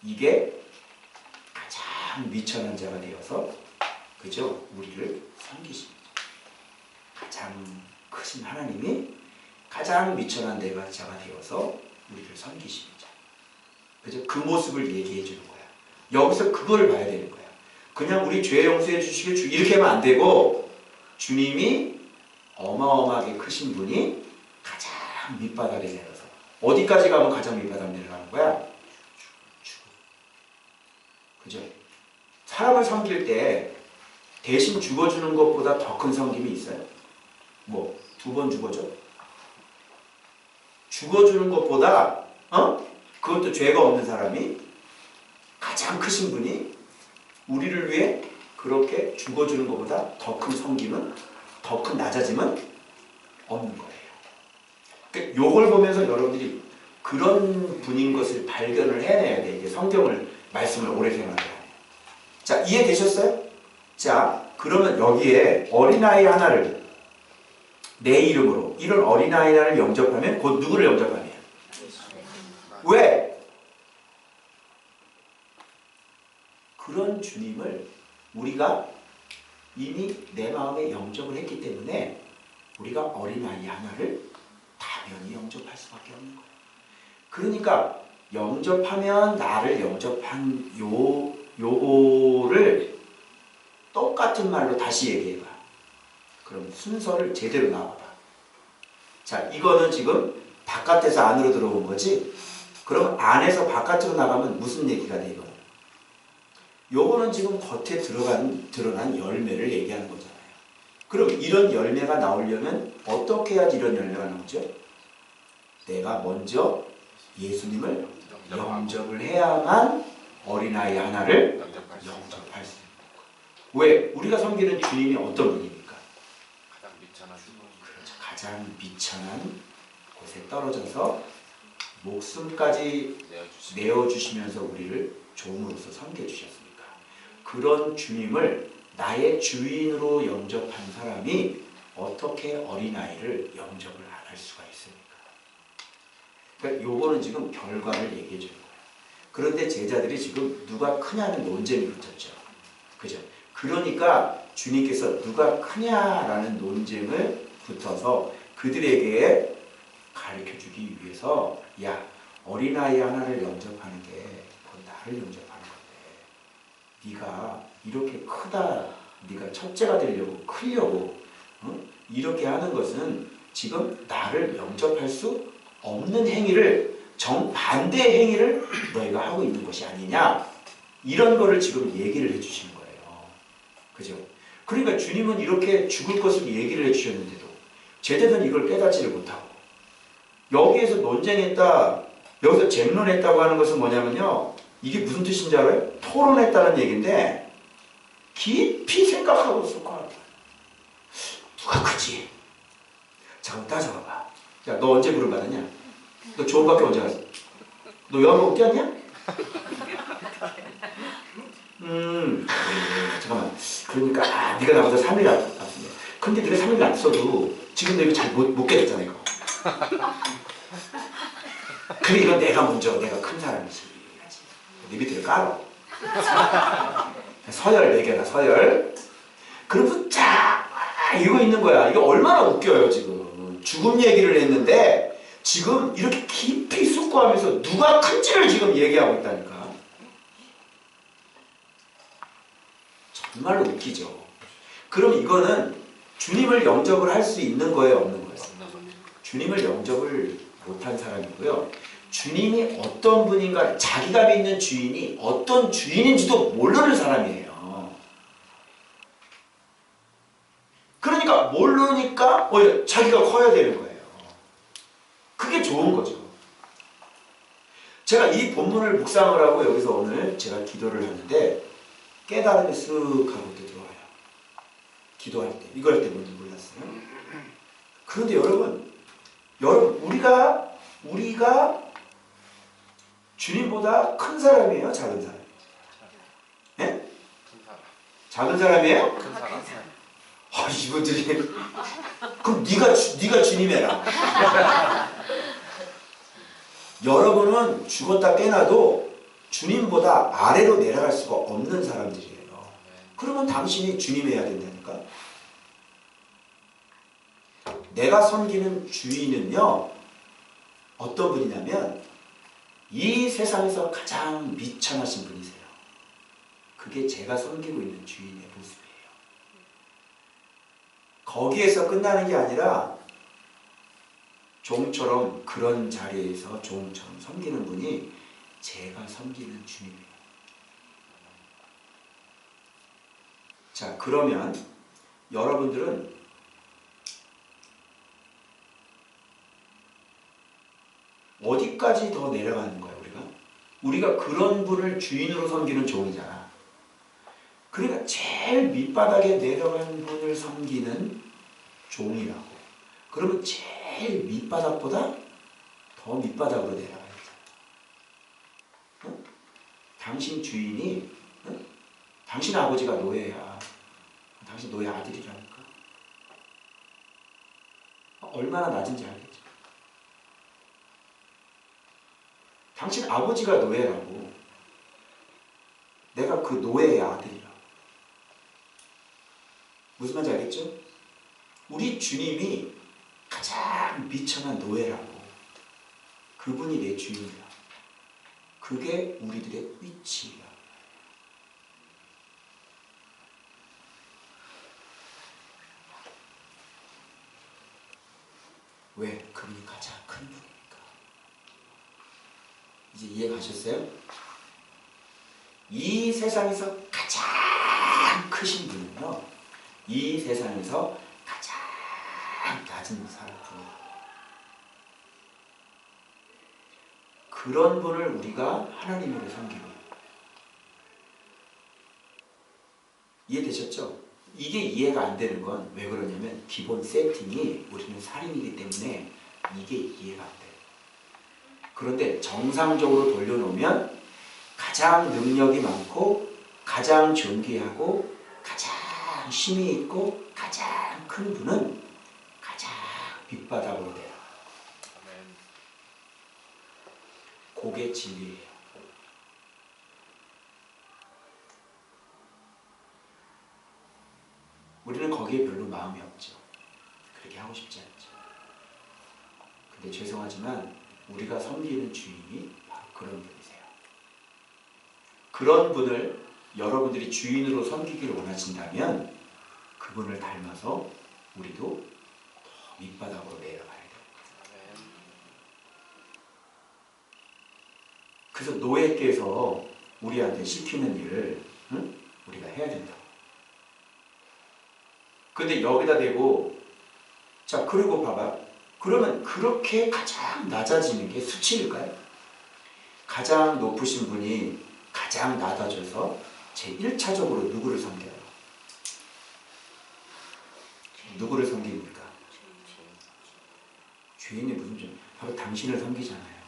이게 가장 미천한 자가 되어서 그죠? 우리를 섬기십니다. 가장 크신 하나님이 가장 미천한 자가 되어서 우리를 섬기십니다. 그죠? 그 모습을 얘기해 주는 거야. 여기서 그걸 봐야 되는 거야. 그냥 우리 죄 용서해 주시길 이렇게 하면 안 되고 주님이 어마어마하게 크신 분이 가장 밑바닥에 내려서 어디까지 가면 가장 밑바닥에 내려가는 거야? 죽음. 그죠? 사람을 섬길 때 대신 죽어주는 것보다 더 큰 섬김이 있어요? 뭐 2번 죽어줘? 죽어주는 것보다 그것도 죄가 없는 사람이 가장 크신 분이 우리를 위해 그렇게 죽어주는 것보다 더 큰 섬김은, 더 큰 낮아짐은 없는 거예요. 그러니까 요걸 보면서 여러분들이 그런 분인 것을 발견을 해내야 돼. 이게 성경을, 말씀을 오래 생각해야 돼요. 자, 이해되셨어요? 자, 그러면 여기에 어린아이 하나를 내 이름으로, 이런 어린아이 하나를 영접하면 곧 누구를 영접하면? 왜? 그런 주님을 우리가 이미 내 마음에 영접을 했기 때문에 우리가 어린아이 하나를 당연히 영접할 수밖에 없는 거예요. 그러니까 영접하면 나를 영접한 요거를 똑같은 말로 다시 얘기해봐. 그럼 순서를 제대로 나와봐. 자, 이거는 지금 바깥에서 안으로 들어온 거지? 그럼 안에서 바깥으로 나가면 무슨 얘기가 돼, 이거는? 요거는 지금 겉에 드러난 열매를 얘기하는 거잖아요. 그럼 이런 열매가 나오려면 어떻게 해야지 이런 열매가 나오죠? 내가 먼저 예수님을 영접을 해야만 어린아이 하나를 영접할 수 있는 거예요. 왜? 우리가 섬기는 주님이 어떤 분입니까? 가장 미천한 그렇죠. 가장 미천한 곳에 떨어져서 목숨까지 내어주시면서 우리를 종으로서 섬겨주셨으니까 그런 주님을 나의 주인으로 영접한 사람이 어떻게 어린아이를 영접을 안 할 수가 있습니까? 그러니까 요거는 지금 결과를 얘기해 주는 거예요. 그런데 제자들이 지금 누가 크냐는 논쟁이 붙었죠. 그죠? 그러니까 주님께서 누가 크냐라는 논쟁을 붙어서 그들에게 가르쳐 주기 위해서 야, 어린아이 하나를 영접하는 게 곧 나를 영접하는 건데 네가 이렇게 크다, 네가 첫째가 되려고 크려고 이렇게 하는 것은 지금 나를 영접할 수 없는 행위를, 정반대의 행위를 너희가 하고 있는 것이 아니냐, 이런 거를 지금 얘기를 해주시는 거예요. 그죠? 그러니까 주님은 이렇게 죽을 것을 얘기를 해주셨는데도 제자들은 이걸 깨닫지를 못하고 여기에서 논쟁했다, 여기서 쟁론했다고 하는 것은 뭐냐면요, 이게 무슨 뜻인지 알아요? 토론했다는 얘기인데 깊이 생각하고 있을 것 같아요. 누가 크지? 잠깐 따져봐봐. 야, 너 언제 부름 받았냐? 너 조원밖에 언제 갔어? 너 여한복 뛰었냐? 잠깐만. 그러니까 네가 나보다 3일 앞선데. 근데 네가 3일 앞서도 지금 너 이거 잘 못 깨졌잖아 이거. 그래, 이건 내가 먼저, 내가 큰 사람이지. 네 밑에를 깔아. 서열 매겨라, 서열. 그러면서 쫙 이거 있는 거야. 이거 얼마나 웃겨요 지금. 죽음 얘기를 했는데 지금 이렇게 깊이 숙고하면서 누가 큰지를 지금 얘기하고 있다니까. 정말로 웃기죠. 그럼 이거는 주님을 영접을 할 수 있는 거예요, 없는 거예요? 주님을 영접을 못한 사람이고요. 주님이 어떤 분인가, 자기가 믿는 주인이 어떤 주인인지도 모르는 사람이에요. 그러니까 모르니까 자기가 커야 되는 거예요. 그게 좋은 거죠. 제가 이 본문을 묵상을 하고 여기서 오늘 제가 기도를 하는데 깨달음이 쓱 하고 들어와요. 기도할 때, 이거 할 때 뭔지 몰랐어요. 그런데 여러분 우리가 주님보다 큰 사람이에요, 작은 사람이에요? 예? 큰 사람. 작은 사람이에요? 큰 사람. 이분들이 그럼 네가 주님 해라. 여러분은 죽었다 깨나도 주님보다 아래로 내려갈 수가 없는 사람들이에요. 그러면 당신이 주님 해야 된다니까. 내가 섬기는 주인은요, 어떤 분이냐면 이 세상에서 가장 미천하신 분이세요. 그게 제가 섬기고 있는 주인의 모습이에요. 거기에서 끝나는 게 아니라 종처럼 그런 자리에서 종처럼 섬기는 분이 제가 섬기는 주님이에요. 자, 그러면 여러분들은 어디까지 더 내려가는 거야 우리가 그런 분을 주인으로 섬기는 종이잖아. 그러니까 제일 밑바닥에 내려간 분을 섬기는 종이라고. 그러면 제일 밑바닥보다 더 밑바닥으로 내려가야 돼. 응? 당신 주인이, 응? 당신 아버지가 노예야. 당신 노예 아들이라니까. 얼마나 낮은지 알겠죠? 당신 아버지가 노예라고. 내가 그 노예의 아들이라고. 무슨 말인지 알겠죠? 우리 주님이 가장 미천한 노예라고. 그분이 내 주인이야. 그게 우리들의 위치야. 왜? 그분이 가장 큰 분이니까. 이제 이해 가셨어요? 이 세상에서 가장 크신 분은요, 이 세상에서 가장 낮은 사람이에요. 그런 분을 우리가 하나님으로 섬기고. 이해되셨죠? 이게 이해가 안 되는 건 왜 그러냐면 기본 세팅이 우리는 살인이기 때문에 이게 이해가 안 돼요. 그런데 정상적으로 돌려놓으면 가장 능력이 많고 가장 존귀하고 가장 힘이 있고 가장 큰 분은 가장 밑바닥으로 돼요. 그게 진리예요. 우리는 거기에 별로 마음이 없죠. 그렇게 하고 싶지 않죠. 근데 죄송하지만 우리가 섬기는 주인이 바로 그런 분이세요. 그런 분을 여러분들이 주인으로 섬기기를 원하신다면 그분을 닮아서 우리도 더 밑바닥으로 내려가야 돼요. 그래서 노예께서 우리한테 시키는 일을 우리가 해야 된다고. 근데 여기다 대고 자 그리고 봐봐. 그러면 그렇게 가장 낮아지는 게 수치일까요? 가장 높으신 분이 가장 낮아져서 제1차적으로 누구를 섬겨요? 누구를 섬깁니까? 주인이 무슨 줄? 바로 당신을 섬기잖아요.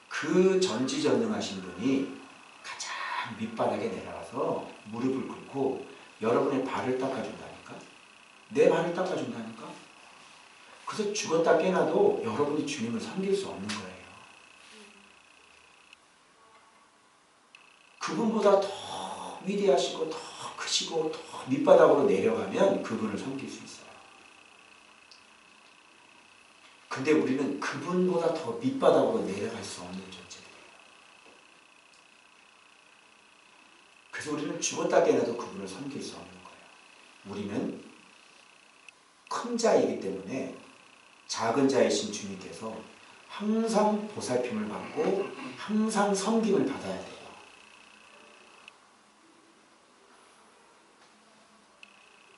그 전지전능하신 분이 가장 밑바닥에 내려가서 무릎을 꿇고 여러분의 발을 닦아준다니까? 내 발을 닦아준다니까? 그래서 죽었다 깨나도 여러분이 주님을 섬길 수 없는 거예요. 그분보다 더 위대하시고 더 크시고 더 밑바닥으로 내려가면 그분을 섬길 수 있어요. 근데 우리는 그분보다 더 밑바닥으로 내려갈 수 없는 존재들이에요. 그래서 우리는 죽었다 깨나도 그분을 섬길 수 없는 거예요. 우리는 큰 자이기 때문에 작은 자이신 주님께서 항상 보살핌을 받고 항상 섬김을 받아야 돼요.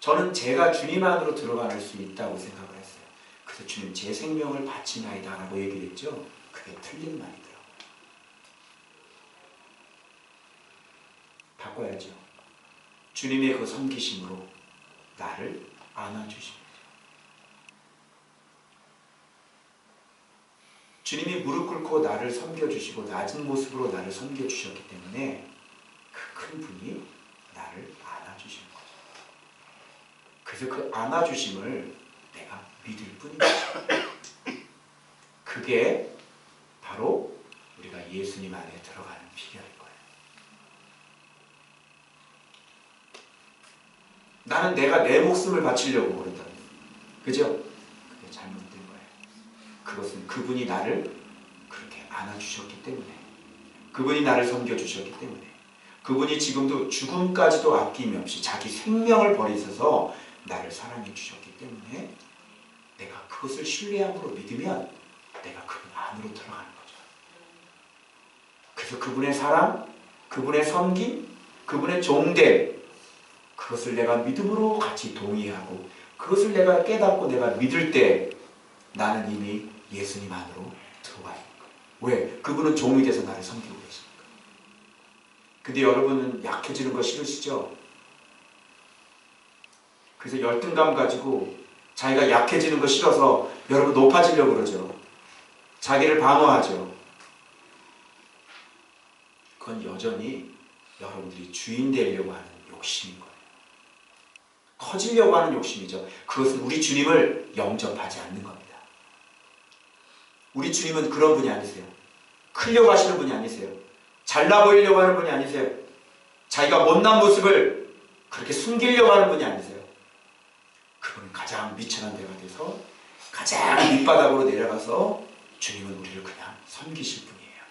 저는 제가 주님 안으로 들어갈 수 있다고 생각을 했어요. 그래서 주님 제 생명을 바치나이다 라고 얘기를 했죠. 그게 틀린 말이더라고요. 바꿔야죠. 주님의 그 섬기심으로 나를 안아주십니다. 주님이 무릎 꿇고 나를 섬겨주시고 낮은 모습으로 나를 섬겨주셨기 때문에 그 큰 분이 나를 안아주시는 거죠. 그래서 그 안아주심을 내가 믿을 뿐입니다. 그게 바로 우리가 예수님 안에 들어가는 비결인 거예요. 나는 내가 내 목숨을 바치려고 그런다. 그죠? 그게 잘못된 거예요. 그것은 그분이 나를 그렇게 안아주셨기 때문에, 그분이 나를 섬겨주셨기 때문에, 그분이 지금도 죽음까지도 아낌없이 자기 생명을 버리셔서 나를 사랑해 주셨기 때문에 내가 그것을 신뢰함으로 믿으면 내가 그분 안으로 들어가는 거죠. 그래서 그분의 사랑, 그분의 섬김, 그분의 종됨, 그것을 내가 믿음으로 같이 동의하고 그것을 내가 깨닫고 내가 믿을 때 나는 이미 예수님 안으로 들어와 있는 거예요. 왜? 그분은 종이 돼서 나를 섬기고 계시니까. 근데 여러분은 약해지는 거 싫으시죠? 그래서 열등감 가지고 자기가 약해지는 거 싫어서 여러분 높아지려고 그러죠. 자기를 방어하죠. 그건 여전히 여러분들이 주인 되려고 하는 욕심인 거예요. 커지려고 하는 욕심이죠. 그것은 우리 주님을 영접하지 않는 겁니다. 우리 주님은 그런 분이 아니세요. 크려고 하시는 분이 아니세요. 잘나 보이려고 하는 분이 아니세요. 자기가 못난 모습을 그렇게 숨기려고 하는 분이 아니세요. 그분은 가장 미천한 데가 돼서 가장 밑바닥으로 내려가서 주님은 우리를 그냥 섬기실 분이에요.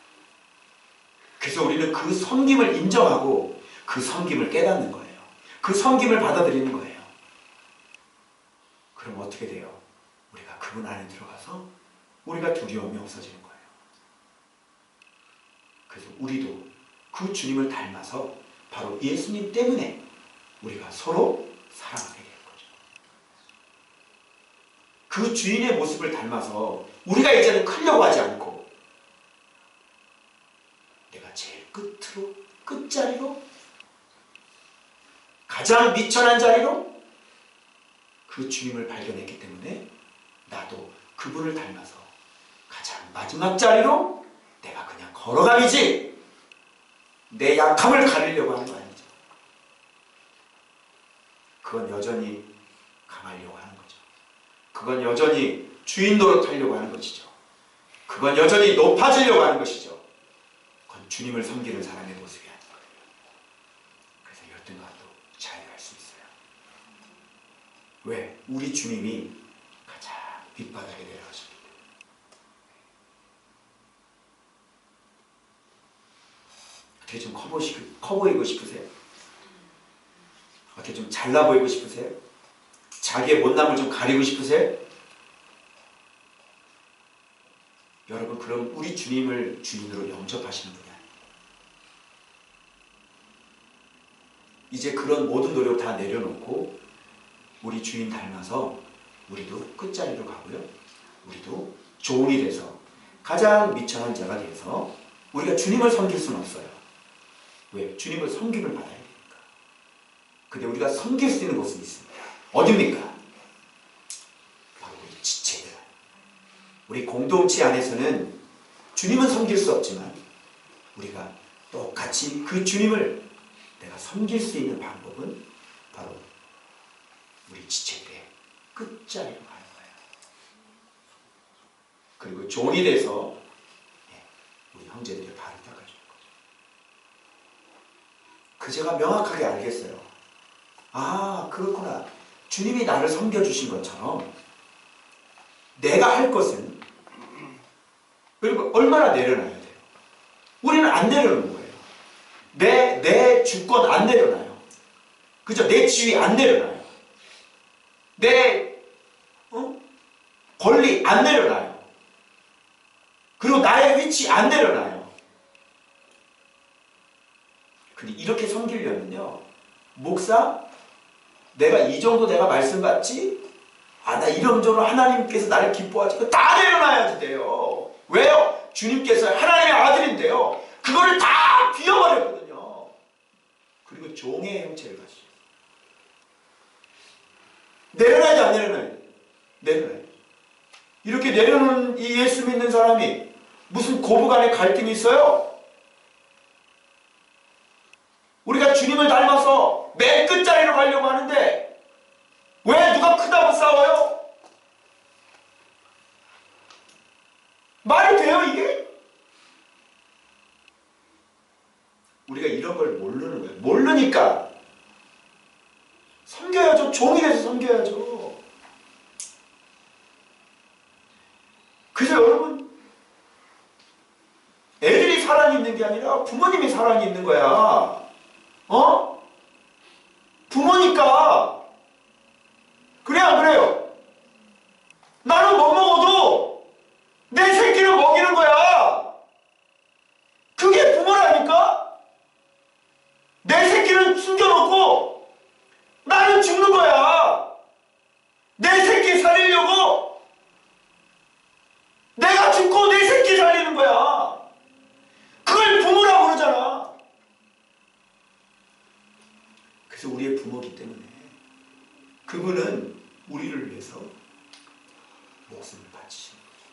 그래서 우리는 그 섬김을 인정하고 그 섬김을 깨닫는 거예요. 그 섬김을 받아들이는 거예요. 그럼 어떻게 돼요? 우리가 그분 안에 들어가서 우리가 두려움이 없어지는 거예요. 그래서 우리도 그 주님을 닮아서 바로 예수님 때문에 우리가 서로 사랑하게 되는 거죠. 그 주인의 모습을 닮아서 우리가 이제는 크려고 하지 않고 내가 제일 끝으로, 끝자리로, 가장 미천한 자리로 그 주님을 발견했기 때문에 나도 그분을 닮아서 가장 마지막 자리로 내가 그냥 걸어가야지. 내 약함을 가리려고 하는 거 아니죠. 그건 여전히 강하려고 하는 거죠. 그건 여전히 주인 노릇하려고 하는 것이죠. 그건 여전히 높아지려고 하는 것이죠. 그건 주님을 섬기는 사람의 모습이 아닌 거예요. 그래서 열등감도 잘 갈 수 있어요. 왜? 우리 주님이 가장 밑바닥에 내려가셨기 때문에. 어떻게 좀 커 보이고 싶으세요? 어떻게 좀 잘나 보이고 싶으세요? 자기의 못남을 좀 가리고 싶으세요? 여러분, 그럼 우리 주님을 주인으로 영접하시는 분이 아니에요. 이제 그런 모든 노력 다 내려놓고 우리 주인 닮아서 우리도 끝자리로 가고요. 우리도 종이 돼서 가장 미천한 자가 돼서 우리가 주님을 섬길 수는 없어요. 왜? 주님을 섬김을 받아야 되니까. 근데 우리가 섬길 수 있는 곳은 있습니다. 어딥니까? 바로 우리 지체들. 우리 공동체 안에서는 주님은 섬길 수 없지만 우리가 똑같이 그 주님을 내가 섬길 수 있는 방법은 바로 우리 지체들의 끝자리로 가는 거예요. 그리고 종이 돼서 우리 형제들의 발을 닦아주는 거죠. 그 제가 명확하게 알겠어요. 아, 그렇구나. 주님이 나를 섬겨주신 것처럼 내가 할 것은 그리고 얼마나 내려놔야 돼요? 우리는 안 내려놓는 거예요. 내 주권 안 내려놔요. 그죠? 내 지위 안 내려놔요. 내 권리 안 내려놔요. 그리고 나의 위치 안 내려놔요. 근데 이렇게 섬기려면요, 목사, 내가 이 정도 내가 말씀 받지? 아, 나 이런저런 하나님께서 나를 기뻐하지? 그거 다 내려놔야지 돼요. 왜요? 주님께서 하나님의 아들인데요. 그거를 다 비워버렸거든요. 그리고 종의 형체를 가시죠. 내려놔야지 안 내려놔야 돼? 내려놔야지. 이렇게 내려놓은 이 예수 믿는 사람이 무슨 고부간의 갈등이 있어요? 우리가 주님을 닮아서 맨 끝자리로 가려고 하는데 왜 누가 크다고 싸워요? 말이 돼요, 이게? 우리가 이런 걸 모르는 거예요. 모르니까 섬겨야죠. 종이 돼서 섬겨야죠. 그래서 여러분, 애들이 사랑이 있는 게 아니라 부모님이 사랑이 있는 거야. 부모니까. 그래, 안 그래요? 나는 못 먹어도 내 새끼를 먹이는 거야. 그게 부모라니까? 내 새끼는 숨겨놓고 나는 죽는 거야. 내 새끼 살리려고 때문에 그분은 우리를 위해서 목숨을 바치시는 거죠.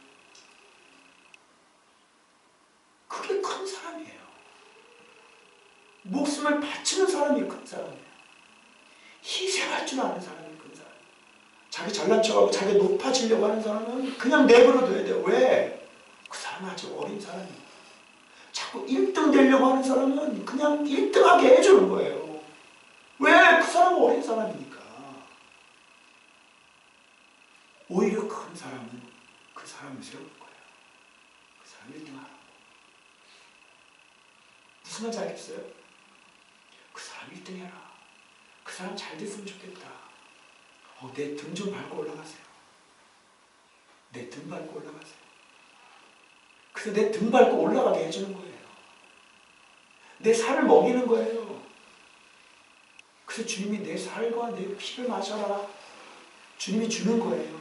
그게 큰 사람이에요. 목숨을 바치는 사람이 큰 사람이에요. 희생할 줄 아는 사람이 큰 사람이에요. 자기 잘난 척하고 자기 높아지려고 하는 사람은 그냥 내버려둬야 돼요. 왜? 그 사람은 아직 어린 사람이에요. 자꾸 1등 되려고 하는 사람은 그냥 1등하게 해주는 거예요. 왜? 그 사람은 어린 사람이니까. 오히려 큰 사람은 그 사람을 세울 거예요. 그 사람 1등하라고. 무슨 말인지 알겠어요? 그 사람 1등 해라. 그 사람 잘 됐으면 좋겠다. 내 등 좀 밟고 올라가세요. 내 등 밟고 올라가세요. 그래서 내 등 밟고 올라가게 해주는 거예요. 내 살을 먹이는 거예요. 그래서 주님이 내 살과 내 피를 마셔라. 주님이 주는 거예요.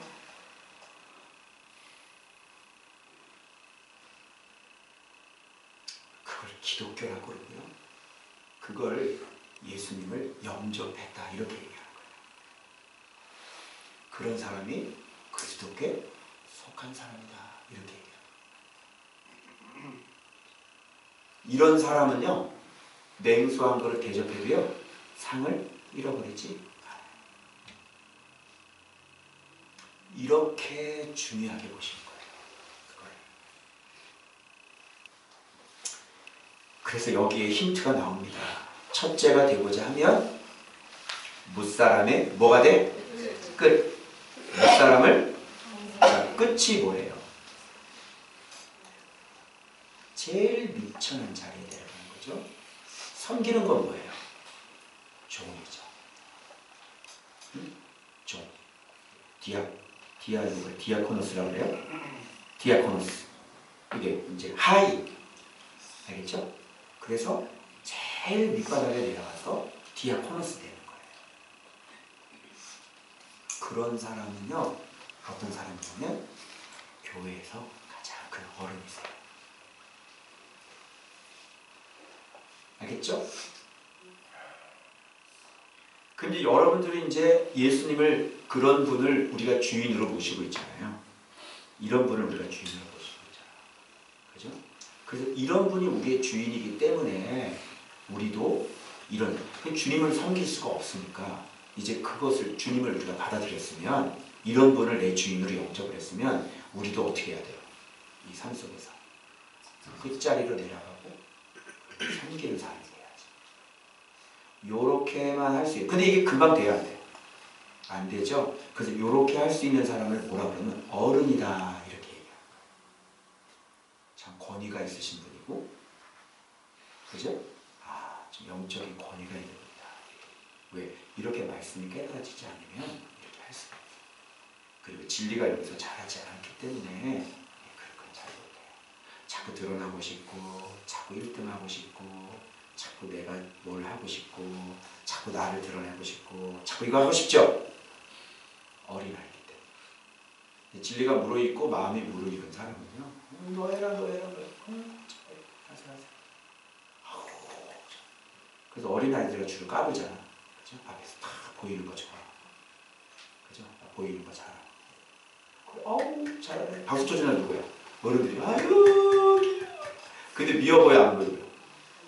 그걸 기독교라고 그러고요. 그걸 예수님을 영접했다 이렇게 얘기하는 거예요. 그런 사람이 그리스도께 속한 사람이다 이렇게 얘기해요. 이런 사람은요 냉수한 거를 대접해도요 상을 잃어버리지 않아요. 이렇게 중요하게 보시는 거예요. 그걸. 그래서 여기에 힌트가 나옵니다. 첫째가 되고자 하면 무사람의 뭐가 돼? 끝. 무사람을 자, 끝이 뭐예요? 제일 미천한 자리에 내려가는 거죠. 섬기는 건 뭐예요? 종이죠. 종. 디아코노스라고 그래요? 디아코노스. 이게 이제 하이. 알겠죠? 그래서 제일 밑바닥에 내려가서 디아코노스 되는 거예요. 그런 사람은요, 어떤 사람이냐면 교회에서 가장 큰 어른이세요. 알겠죠? 근데 여러분들이 이제 예수님을 그런 분을 우리가 주인으로 모시고 있잖아요. 이런 분을 우리가 주인으로 모시고 있잖아요. 그죠? 그래서 이런 분이 우리의 주인이기 때문에 우리도 이런 주님을 섬길 수가 없으니까 이제 그것을 주님을 우리가 받아들였으면 이런 분을 내 주인으로 영접을 했으면 우리도 어떻게 해야 돼요? 이 삶 속에서 끝자리로 내려가고 섬기는 삶을 해야지. 요렇게만 할 수 있어요. 근데 이게 금방 돼야 돼. 안 되죠? 그래서 요렇게 할 수 있는 사람을 뭐라 그러면 어른이다 이렇게 얘기해요. 참 권위가 있으신 분이고, 그죠? 좀 영적인 권위가 있는 분이다. 왜? 이렇게 말씀이 깨달아지지 않으면 이렇게 할 수가 없어요. 그리고 진리가 여기서 자라지 않기 때문에 그렇게 잘 못해요. 자꾸 드러나고 싶고, 자꾸 1등하고 싶고, 자꾸 내가 뭘 하고 싶고, 자꾸 나를 드러내고 싶고, 자꾸 이거 하고 싶죠? 어린아이기 때문에. 진리가 무르익고 마음이 무르익은 사람은요, 너 해라, 너 해라, 너 해라. 하세요. 그래서 어린아이들과 줄을 까불잖아. 그죠? 앞에서 다 보이는 거 좋아. 그죠? 보이는 거 잘하고. 어우, 잘하네. 박수 쳐주는 누구야? 어른들이, 아유, 근데 미워 보여, 안 보여?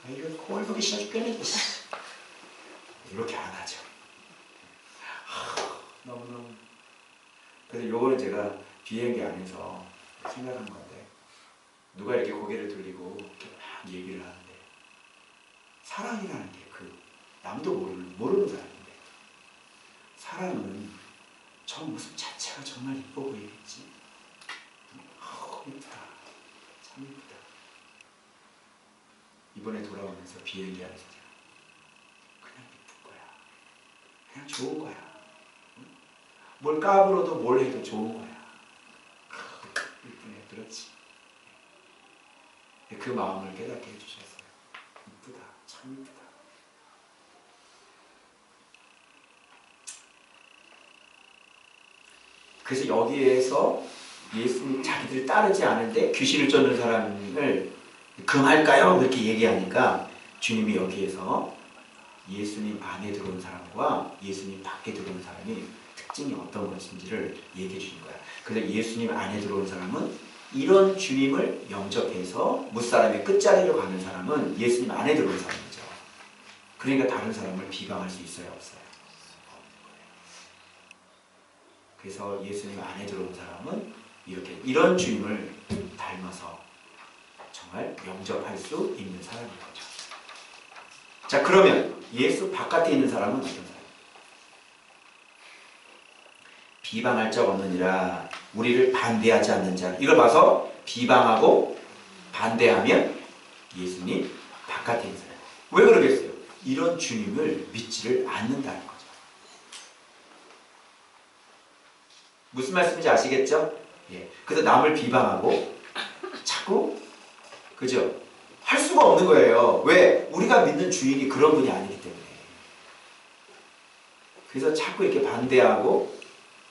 아이고, 꼴 보기 싫어 죽겠네. 이렇게 안 하죠. 너무너무. 그래서 요거는 제가 비행기 안에서 생각한 건데, 누가 이렇게 고개를 돌리고 이렇게 막 얘기를 하는데, 사랑이라는 게 남도 모르는 사람인데, 사랑은 저 모습 자체가 정말 이뻐 보이겠지. 이쁘다. 참 이쁘다. 이번에 돌아오면서 비행기 안에서 그냥 이쁜 거야. 그냥 좋은 거야. 뭘 까불어도 뭘 해도 좋은 거야. 이쁘네. 그렇지. 그 마음을 깨닫게 해주셨어요. 이쁘다. 참 이쁘다. 그래서 여기에서 예수님 자기들 따르지 않은데 귀신을 쫓는 사람을 금할까요? 그렇게 얘기하니까 주님이 여기에서 예수님 안에 들어온 사람과 예수님 밖에 들어온 사람이 특징이 어떤 것인지를 얘기해 주신 거야. 그래서 예수님 안에 들어온 사람은 이런 주님을 영접해서 무사람의 끝자리로 가는 사람은 예수님 안에 들어온 사람이죠. 그러니까 다른 사람을 비방할 수 있어요, 없어요? 그래서 예수님 안에 들어온 사람은 이렇게 이런 주님을 닮아서 정말 영접할 수 있는 사람인 거죠. 자, 그러면 예수 바깥에 있는 사람은 어떤 사람? 비방할 적 없느니라 우리를 반대하지 않는 자. 이걸 봐서 비방하고 반대하면 예수님 바깥에 있는 사람. 왜 그러겠어요? 이런 주님을 믿지를 않는다는 거죠. 무슨 말씀인지 아시겠죠? 예. 그래서 남을 비방하고 자꾸 그죠? 할 수가 없는 거예요. 왜? 우리가 믿는 주인이 그런 분이 아니기 때문에. 그래서 자꾸 이렇게 반대하고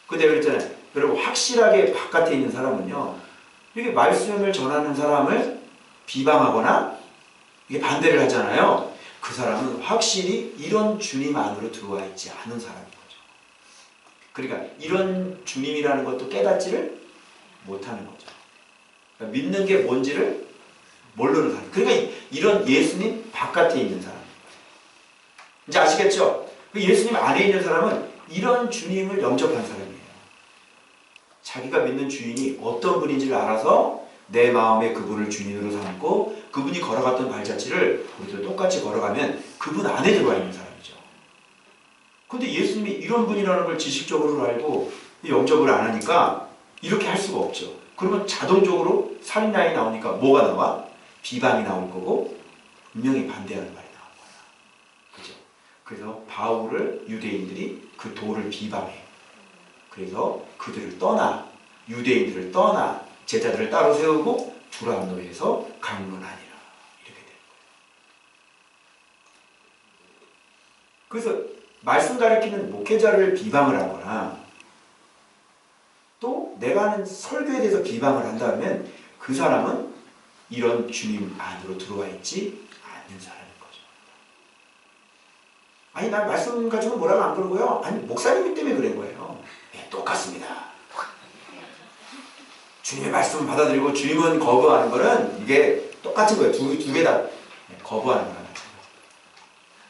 근데 그랬잖아요. 여러분 확실하게 바깥에 있는 사람은요. 이렇게 말씀을 전하는 사람을 비방하거나 이게 반대를 하잖아요. 그 사람은 확실히 이런 주님 안으로 들어와 있지 않은 사람인 거죠. 그러니까 이런 주님이라는 것도 깨닫지를 못하는 거죠. 그러니까 믿는 게 뭔지를 모르는 사람. 그러니까 이런 예수님 바깥에 있는 사람. 이제 아시겠죠? 예수님 안에 있는 사람은 이런 주님을 영접한 사람이에요. 자기가 믿는 주인이 어떤 분인지를 알아서 내 마음에 그분을 주인으로 삼고 그분이 걸어갔던 발자취를 우리도 똑같이 걸어가면 그분 안에 들어와 있는 사람이죠. 근데 예수님이 이런 분이라는 걸 지식적으로 알고 영접을 안 하니까 이렇게 할 수가 없죠. 그러면 자동적으로 살인아이 나오니까 뭐가 나와? 비방이 나올 거고 분명히 반대하는 말이 나올 거야. 그죠? 그래서 바울을 유대인들이 그 도를 비방해. 그래서 그들을 떠나 유대인들을 떠나 제자들을 따로 세우고 두란노에서 강론하니라 이렇게 된 거예요. 그래서 말씀 가르치는 목회자를 비방을 하거나 또 내가 하는 설교에 대해서 비방을 한다면 그 사람은 이런 주님 안으로 들어와 있지 않는 사람인 거죠. 아니 난 말씀 가지고 뭐라고 안 그러고요. 아니 목사님이 때문에 그런 거예요. 네, 똑같습니다. 주님의 말씀을 받아들이고 주님은 거부하는 거는 이게 똑같은 거예요. 두 개 다 거부하는 거랑 마찬가지.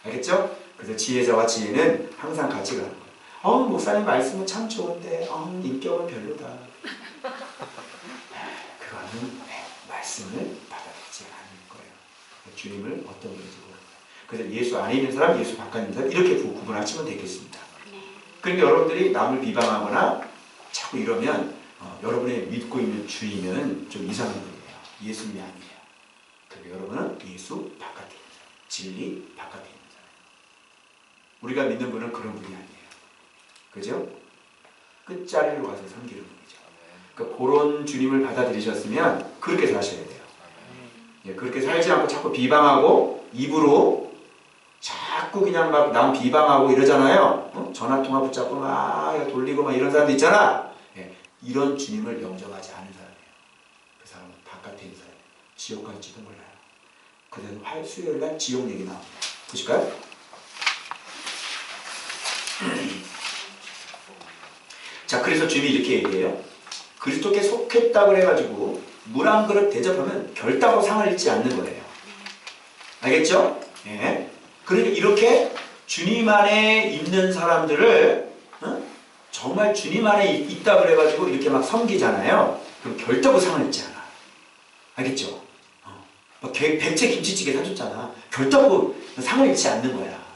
알겠죠? 그래서 지혜자와 지혜는 항상 같이 가는 거예요. 목사님 말씀은 참 좋은데 인격은 별로다. 그거는 말씀을 받아들이지 않을 거예요. 주님을 어떤 분인지 모르는 거예요. 그래서 예수 안에 있는 사람, 예수 바깥에 있는 사람 이렇게 구분하시면 되겠습니다. 그러니까 여러분들이 남을 비방하거나 자꾸 이러면 여러분의 믿고 있는 주인은 좀 이상한 분이에요. 예수님이 아니에요. 그리고 여러분은 예수 바깥에 있는 사람, 진리 바깥에 있는 사람. 우리가 믿는 분은 그런 분이 아니에요. 그죠? 끝자리로 가서 섬기는 분이죠. 그러니까 그런 주님을 받아들이셨으면 그렇게 사셔야 돼요. 예, 그렇게 살지 않고 자꾸 비방하고 입으로 자꾸 그냥 막 남 비방하고 이러잖아요. 전화통화 붙잡고 막 돌리고 막 이런 사람도 있잖아. 예, 이런 주님을 영접하지 않은 사람이에요. 그 사람은 바깥에 있는 사람이에요. 지옥 갈지도 몰라요. 그래서 수요일날 지옥 얘기 나옵니다. 보실까요? 자, 그래서 주님이 이렇게 얘기해요. 그리스도께 속했다고 해가지고 물 한 그릇 대접하면 결단코 상을 잃지 않는 거예요. 알겠죠? 예. 그러니까 이렇게 주님 안에 있는 사람들을 정말 주님 안에 있다 그래가지고 이렇게 막 섬기잖아요. 그럼 결단코 상을 잃지 않아. 알겠죠? 막 백채 김치찌개 사줬잖아. 결단코 상을 잃지 않는 거야.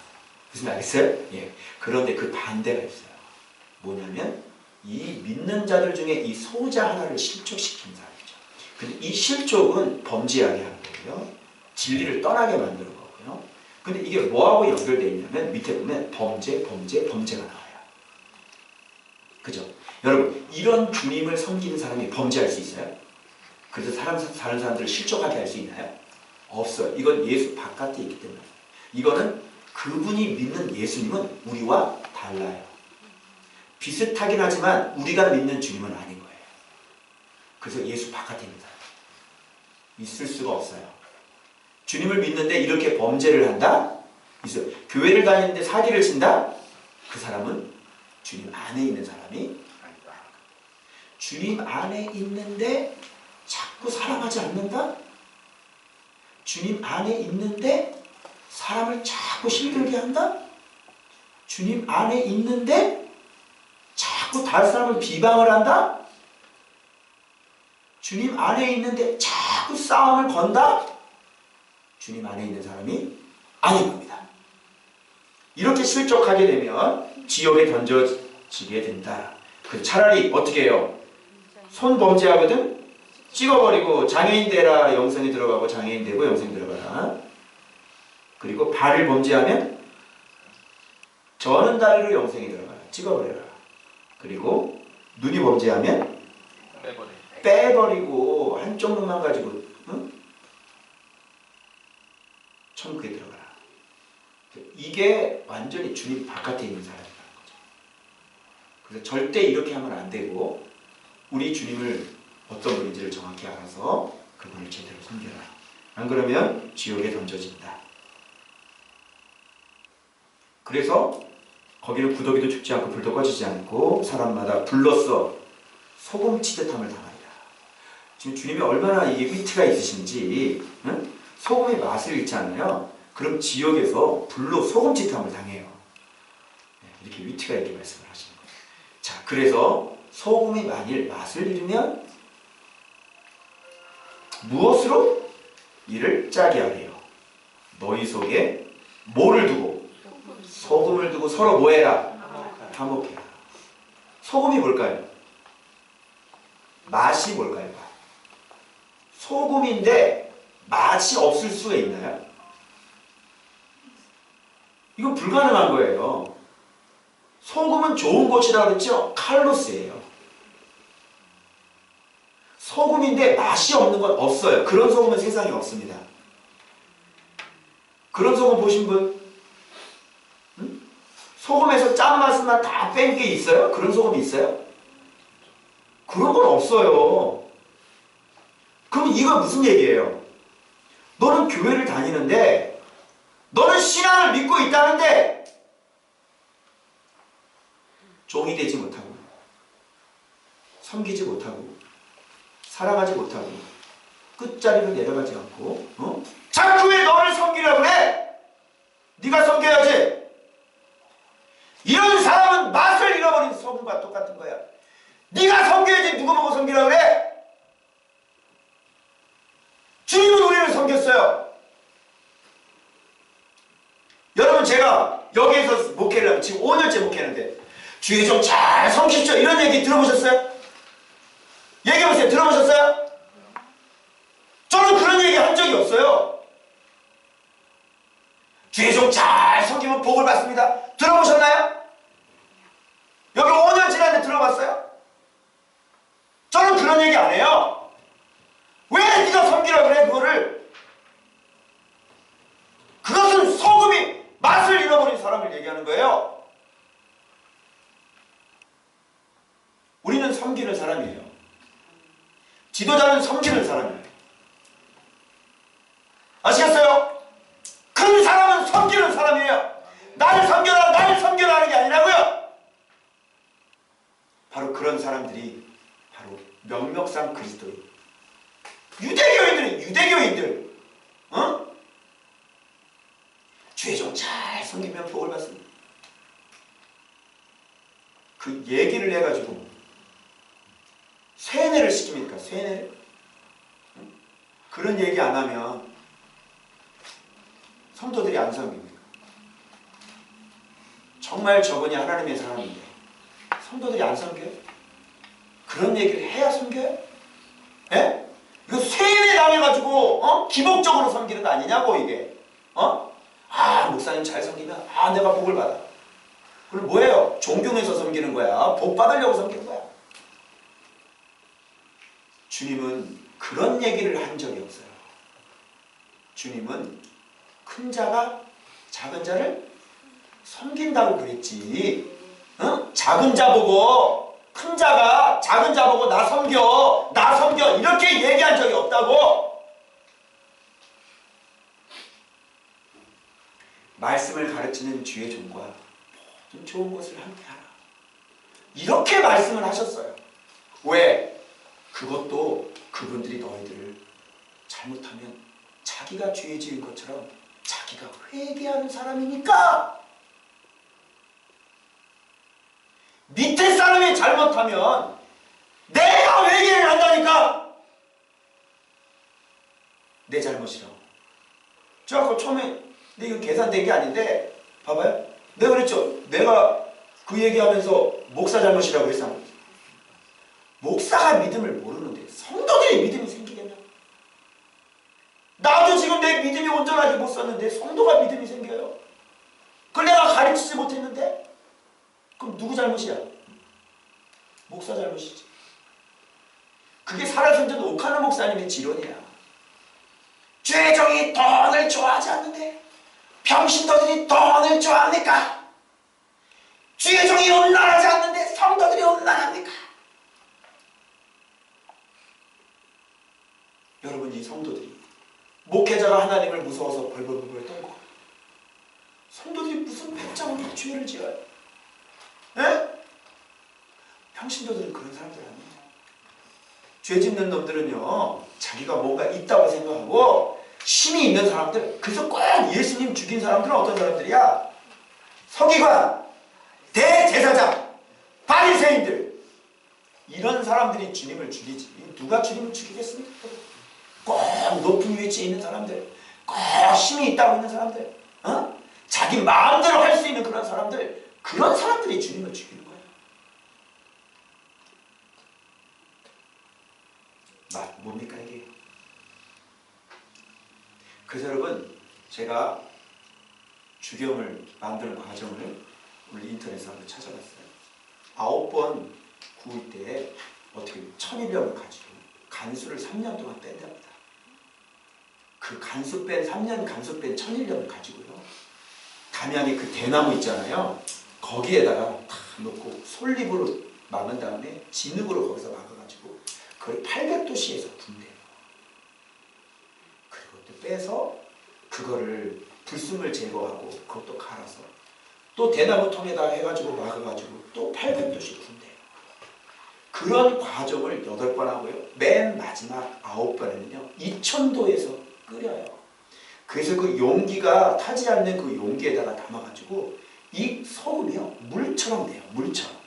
무슨 말 알겠어요? 예. 그런데 그 반대가 있어요. 뭐냐면 이 믿는 자들 중에 이 소자 하나를 실족시킨 사람이죠. 근데 이 실족은 범죄하게 하는 거고요. 진리를 떠나게 만드는 거고요. 근데 이게 뭐하고 연결되어 있냐면 밑에 보면 범죄가 나와요. 그죠? 여러분 이런 주님을 섬기는 사람이 범죄할 수 있어요? 그래서 다른 사람들을 실족하게 할 수 있나요? 없어요. 이건 예수 바깥에 있기 때문에. 이거는 그분이 믿는 예수님은 우리와 달라요. 비슷하긴 하지만 우리가 믿는 주님은 아닌 거예요. 그래서 예수 바깥에 있는 사람 있을 수가 없어요. 주님을 믿는데 이렇게 범죄를 한다? 있어요. 교회를 다니는데 사기를 친다? 그 사람은 주님 안에 있는 사람이 아니다. 주님 안에 있는데 자꾸 사랑하지 않는다? 주님 안에 있는데 사람을 자꾸 힘들게 한다? 주님 안에 있는데 자꾸 다른 사람을 비방을 한다? 주님 안에 있는데 자꾸 싸움을 건다? 주님 안에 있는 사람이 아닌 겁니다. 이렇게 실족하게 되면 지옥에 던져지게 된다. 차라리 어떻게 해요? 손 범죄하거든? 찍어버리고 장애인 되라 영성이 들어가고 장애인 되고 영성이 들어가라. 그리고 발을 범죄하면 저는 다리로 영성이 들어가라. 찍어버려라. 그리고 눈이 범죄하면 빼버리고 한쪽 눈만 가지고 응? 천국에 들어가라. 이게 완전히 주님 바깥에 있는 사람이라는 거죠. 그래서 절대 이렇게 하면 안 되고 우리 주님을 어떤 분인지를 정확히 알아서 그분을 제대로 섬겨라. 안 그러면 지옥에 던져진다. 그래서 거기는 구더기도 죽지 않고 불도 꺼지지 않고 사람마다 불로써 소금 치듯함을 당하리라. 지금 주님이 얼마나 이 위트가 있으신지 응? 소금의 맛을 잃지 않아요. 그럼 지옥에서 불로 소금 치듯함을 당해요. 이렇게 위트가 있게 말씀을 하시는 거예요. 자, 그래서 소금이 만일 맛을 잃으면 무엇으로 이를 짜게 하래요? 너희 속에 뭐를 두고? 소금을 두고 서로 뭐해라? 화목해라. 소금이 뭘까요? 맛이 뭘까요? 소금인데 맛이 없을 수가 있나요? 이건 불가능한 거예요. 소금은 좋은 것이라고 그랬죠? 칼로스예요. 소금인데 맛이 없는 건 없어요. 그런 소금은 세상에 없습니다. 그런 소금 보신 분? 응? 소금에서 짠맛만 다 뺀 게 있어요? 그런 소금이 있어요? 그런 건 없어요. 그럼 이거 무슨 얘기예요? 너는 교회를 다니는데 너는 신앙을 믿고 있다는데 종이 되지 못하고 섬기지 못하고 사랑하지 못하고 끝자리로 내려가지 않고 자꾸 왜 너를 섬기려고 그래? 네가 섬겨야지. 이런 사람은 맛을 잃어버린 소금과 똑같은 거야. 네가 섬겨야지. 누구 보고 섬기려고 그래? 주님은 우리를 섬겼어요. 여러분, 제가 여기에서 목회를 하면 지금 5년째 목회하는데 주의 좀 잘 섬기십시오 이런 얘기 들어보셨어요? 얘기해보세요. 들어보셨어요? 저는 그런 얘기 한 적이 없어요. 주의 좀 잘 섬기면 복을 받습니다. 들어보셨나요? 여기 5년 지났는데 들어봤어요? 저는 그런 얘기 안 해요. 왜 네가 섬기라 그래 그거를? 그것은 소금이 맛을 잃어버린 사람을 얘기하는 거예요. 우리는 섬기는 사람이에요. 지도자는 섬기는 사람이에요. 아시겠어요? 큰 사람은 섬기는 사람이에요. 나를 섬겨라 나를 섬겨라 하는 게 아니라고요. 바로 그런 사람들이 바로 명목상 그리스도인 유대교인들은 유대교인들 주의 좀 잘 섬기면 복을 받습니다. 그 얘기를 해가지고 세뇌를 시킵니까? 세뇌를? 그런 얘기 안 하면 성도들이 안 섬깁니까? 정말 저분이 하나님의 사람인데 성도들이 안 섬겨요? 그런 얘기를 해야 섬겨요? 예? 이거 세뇌 당해가지고 기복적으로 섬기는 거 아니냐고 이게. 목사님 잘 섬기면 내가 복을 받아. 그럼 뭐예요? 존경해서 섬기는 거야. 복 받으려고 섬기는 거야. 주님은 그런 얘기를 한 적이 없어요. 주님은 큰 자가 작은 자를 섬긴다고 그랬지. 작은 자 보고 큰 자가 작은 자 보고 나 섬겨 이렇게 얘기한 적이 없다고. 말씀을 가르치는 주의 종과 모든 좋은 것을 함께하라. 이렇게 말씀을 하셨어요. 왜? 그것도 그분들이 너희들을 잘못하면 자기가 죄 지은 것처럼 자기가 회개하는 사람이니까. 밑에 사람이 잘못하면 내가 회개를 한다니까. 내 잘못이라고. 저 아까 처음에 이거 계산된 게 아닌데 봐봐요. 내가 그랬죠. 내가 그 얘기하면서 목사 잘못이라고 했어. 목사가 믿음을 모르는데 성도들이 믿음이 생기겠냐? 나도 지금 내 믿음이 온전하게 못 썼는데 성도가 믿음이 생겨요. 그걸 내가 가르치지 못했는데? 그럼 누구 잘못이야? 목사 잘못이지. 그게 살아생전 옥하는 목사님의 지론이야. 죄종이 돈을 좋아하지 않는데 병신도들이 돈을 좋아합니까? 죄종이 음란하지 않는데 성도들이 음란합니까? 여러분, 이 성도들이 목회자가 하나님을 무서워서 벌벌벌 떨고 성도들이 무슨 배짱으로 죄를 지어요? 에? 평신도들은 그런 사람들 아니에요. 죄 짓는 놈들은요, 자기가 뭔가 있다고 생각하고 힘이 있는 사람들, 그래서 꼭 예수님 죽인 사람들은 어떤 사람들이야? 서기관, 대제사장, 바리새인들, 이런 사람들이 주님을 죽이지. 누가 주님을 죽이겠습니까? 꼭 높은 위치에 있는 사람들, 꼭 힘이 있다고 있는 사람들, 자기 마음대로 할 수 있는 그런 사람들, 그런 사람들이 주님을 죽이는 거예요. 뭡니까 이게? 그래서 여러분, 제가 주경을 만드는 과정을 오늘 인터넷에 한번 찾아봤어요. 9번 구울 때 어떻게 1001년을 가지고 간수를 3년 동안 뺀답니다. 그 간수 뺀 3년 간수 뺀 1001년을 가지고요, 담양에 그 대나무 있잖아요, 거기에다가 다 놓고 솔잎으로 막은 다음에 진흙으로 거기서 막아가지고 그걸 800도씨에서 군대요. 그리고 또 빼서 그거를 불순물 제거하고 그것도 갈아서 또 대나무 통에다 해가지고 막아가지고 또 800도씨 군대요. 그런 과정을 8번 하고요, 맨 마지막 9번에는요 2000도에서 끓여요. 그래서 그 용기가 타지 않는 그 용기에다가 담아가지고 이 소금이요 물처럼 돼요. 물처럼.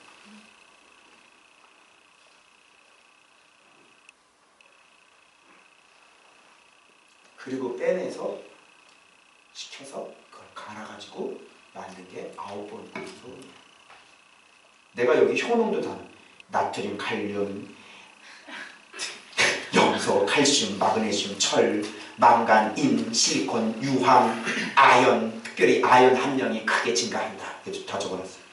그리고 빼내서 식혀서 그걸 갈아가지고 만든 게 9번 끓인 소금이에요. 내가 여기 효능도 다 나트륨, 칼륨, 염소, 칼슘, 마그네슘, 철, 망간, 인, 실리콘, 유황, 아연, 특별히 아연 함량이 크게 증가한다. 이렇게 다 적어놨어요.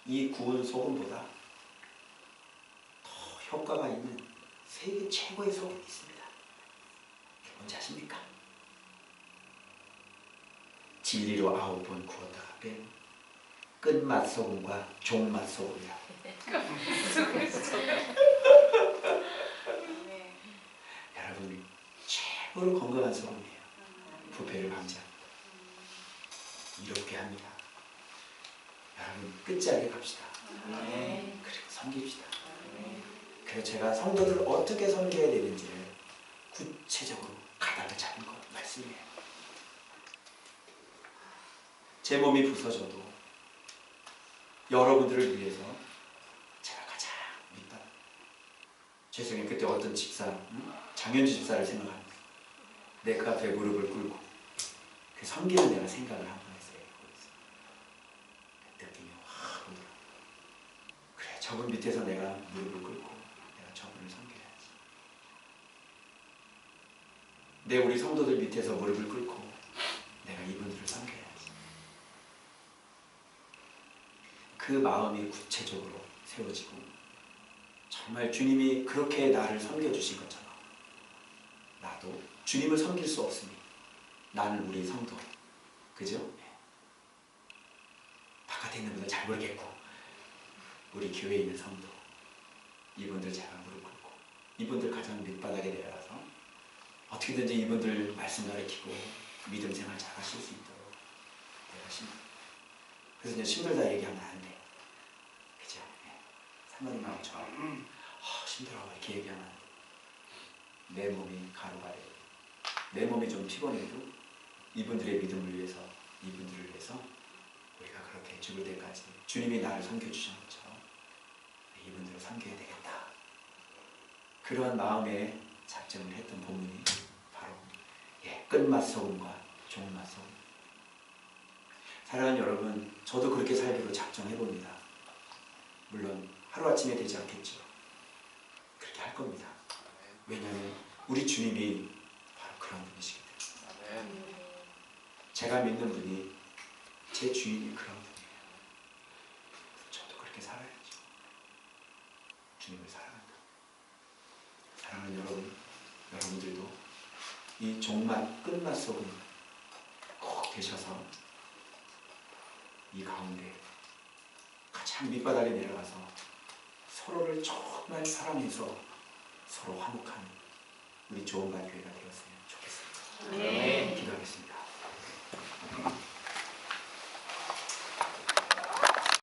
이 구운 소금보다 더 효과가 있는 세계 최고의 소금이 있습니다. 그게 뭔지 아십니까? 진리로 9번 구웠다가 뺀 끝맛 소금과 종맛 소금이라고. 여러분, 최고로 건강한 소금이에요. 부패를 방지합니다. 이롭게 합니다. 여러분, 끝자리에 갑시다. 그리고 섬깁시다. 그래서 제가 성도들을 어떻게 섬겨야 되는지를 구체적으로 가닥을 잡은 것 말씀이에요. 제 몸이 부서져도 여러분들을 위해서 제가 가장 믿다. 죄송해요. 그때 어떤 집사, 장현주 집사를 생각합니다. 내 그 앞에 무릎을 꿇고 그 섬기는 내가 생각을 한 번 했어요. 느낌이 확 오더라고요. 그래, 저분 밑에서 내가 무릎을 꿇고 내가 저분을 섬겨야지. 내 우리 성도들 밑에서 무릎을 꿇고 내가 이분들을 섬겨야지. 그 마음이 구체적으로 세워지고 정말 주님이 그렇게 나를 섬겨주신 것처럼 나도 주님을 섬길 수 없으니 나는 우리 성도, 그죠? 바깥에 있는 분들 잘 모르겠고 우리 교회에 있는 성도, 이분들 제가 무릎 꿇고 이분들 가장 밑바닥에 내려가서 어떻게든지 이분들 말씀 가르치고 믿음 생활 잘 하실 수 있도록 내가 그래서 이제 힘들다 얘기하면 안 돼. 그죠? 네. 사모님하고 저 힘들어 이렇게 얘기하면 안 돼. 내 몸이 가루가 돼. 내 몸이 좀 피곤해도 이분들의 믿음을 위해서, 이분들을 위해서 우리가 그렇게 죽을 때까지 주님이 나를 섬겨주신 것처럼 이분들을 섬겨야 되겠다. 그런 마음에 작정을 했던 본문이 바로 끝맛 소금과 종맛 소금. 사랑하는 여러분, 저도 그렇게 살기로 작정해봅니다. 물론 하루아침에 되지 않겠죠. 그렇게 할 겁니다. 왜냐하면 우리 주님이 바로 그런 분이시기 때문에. 아멘. 제가 믿는 분이 제 주인이 그런 분이에요. 저도 그렇게 살아야죠. 주님을 사랑한다. 사랑하는 여러분, 여러분들도 이 종맛 끝맛 소금 꼭 되셔서 이 가운데 가장 밑바닥에 내려가서 서로를 정말 사랑해서 서로 화목한 우리 좋은 교회가 되었으면 좋겠습니다. 네. 기도하겠습니다.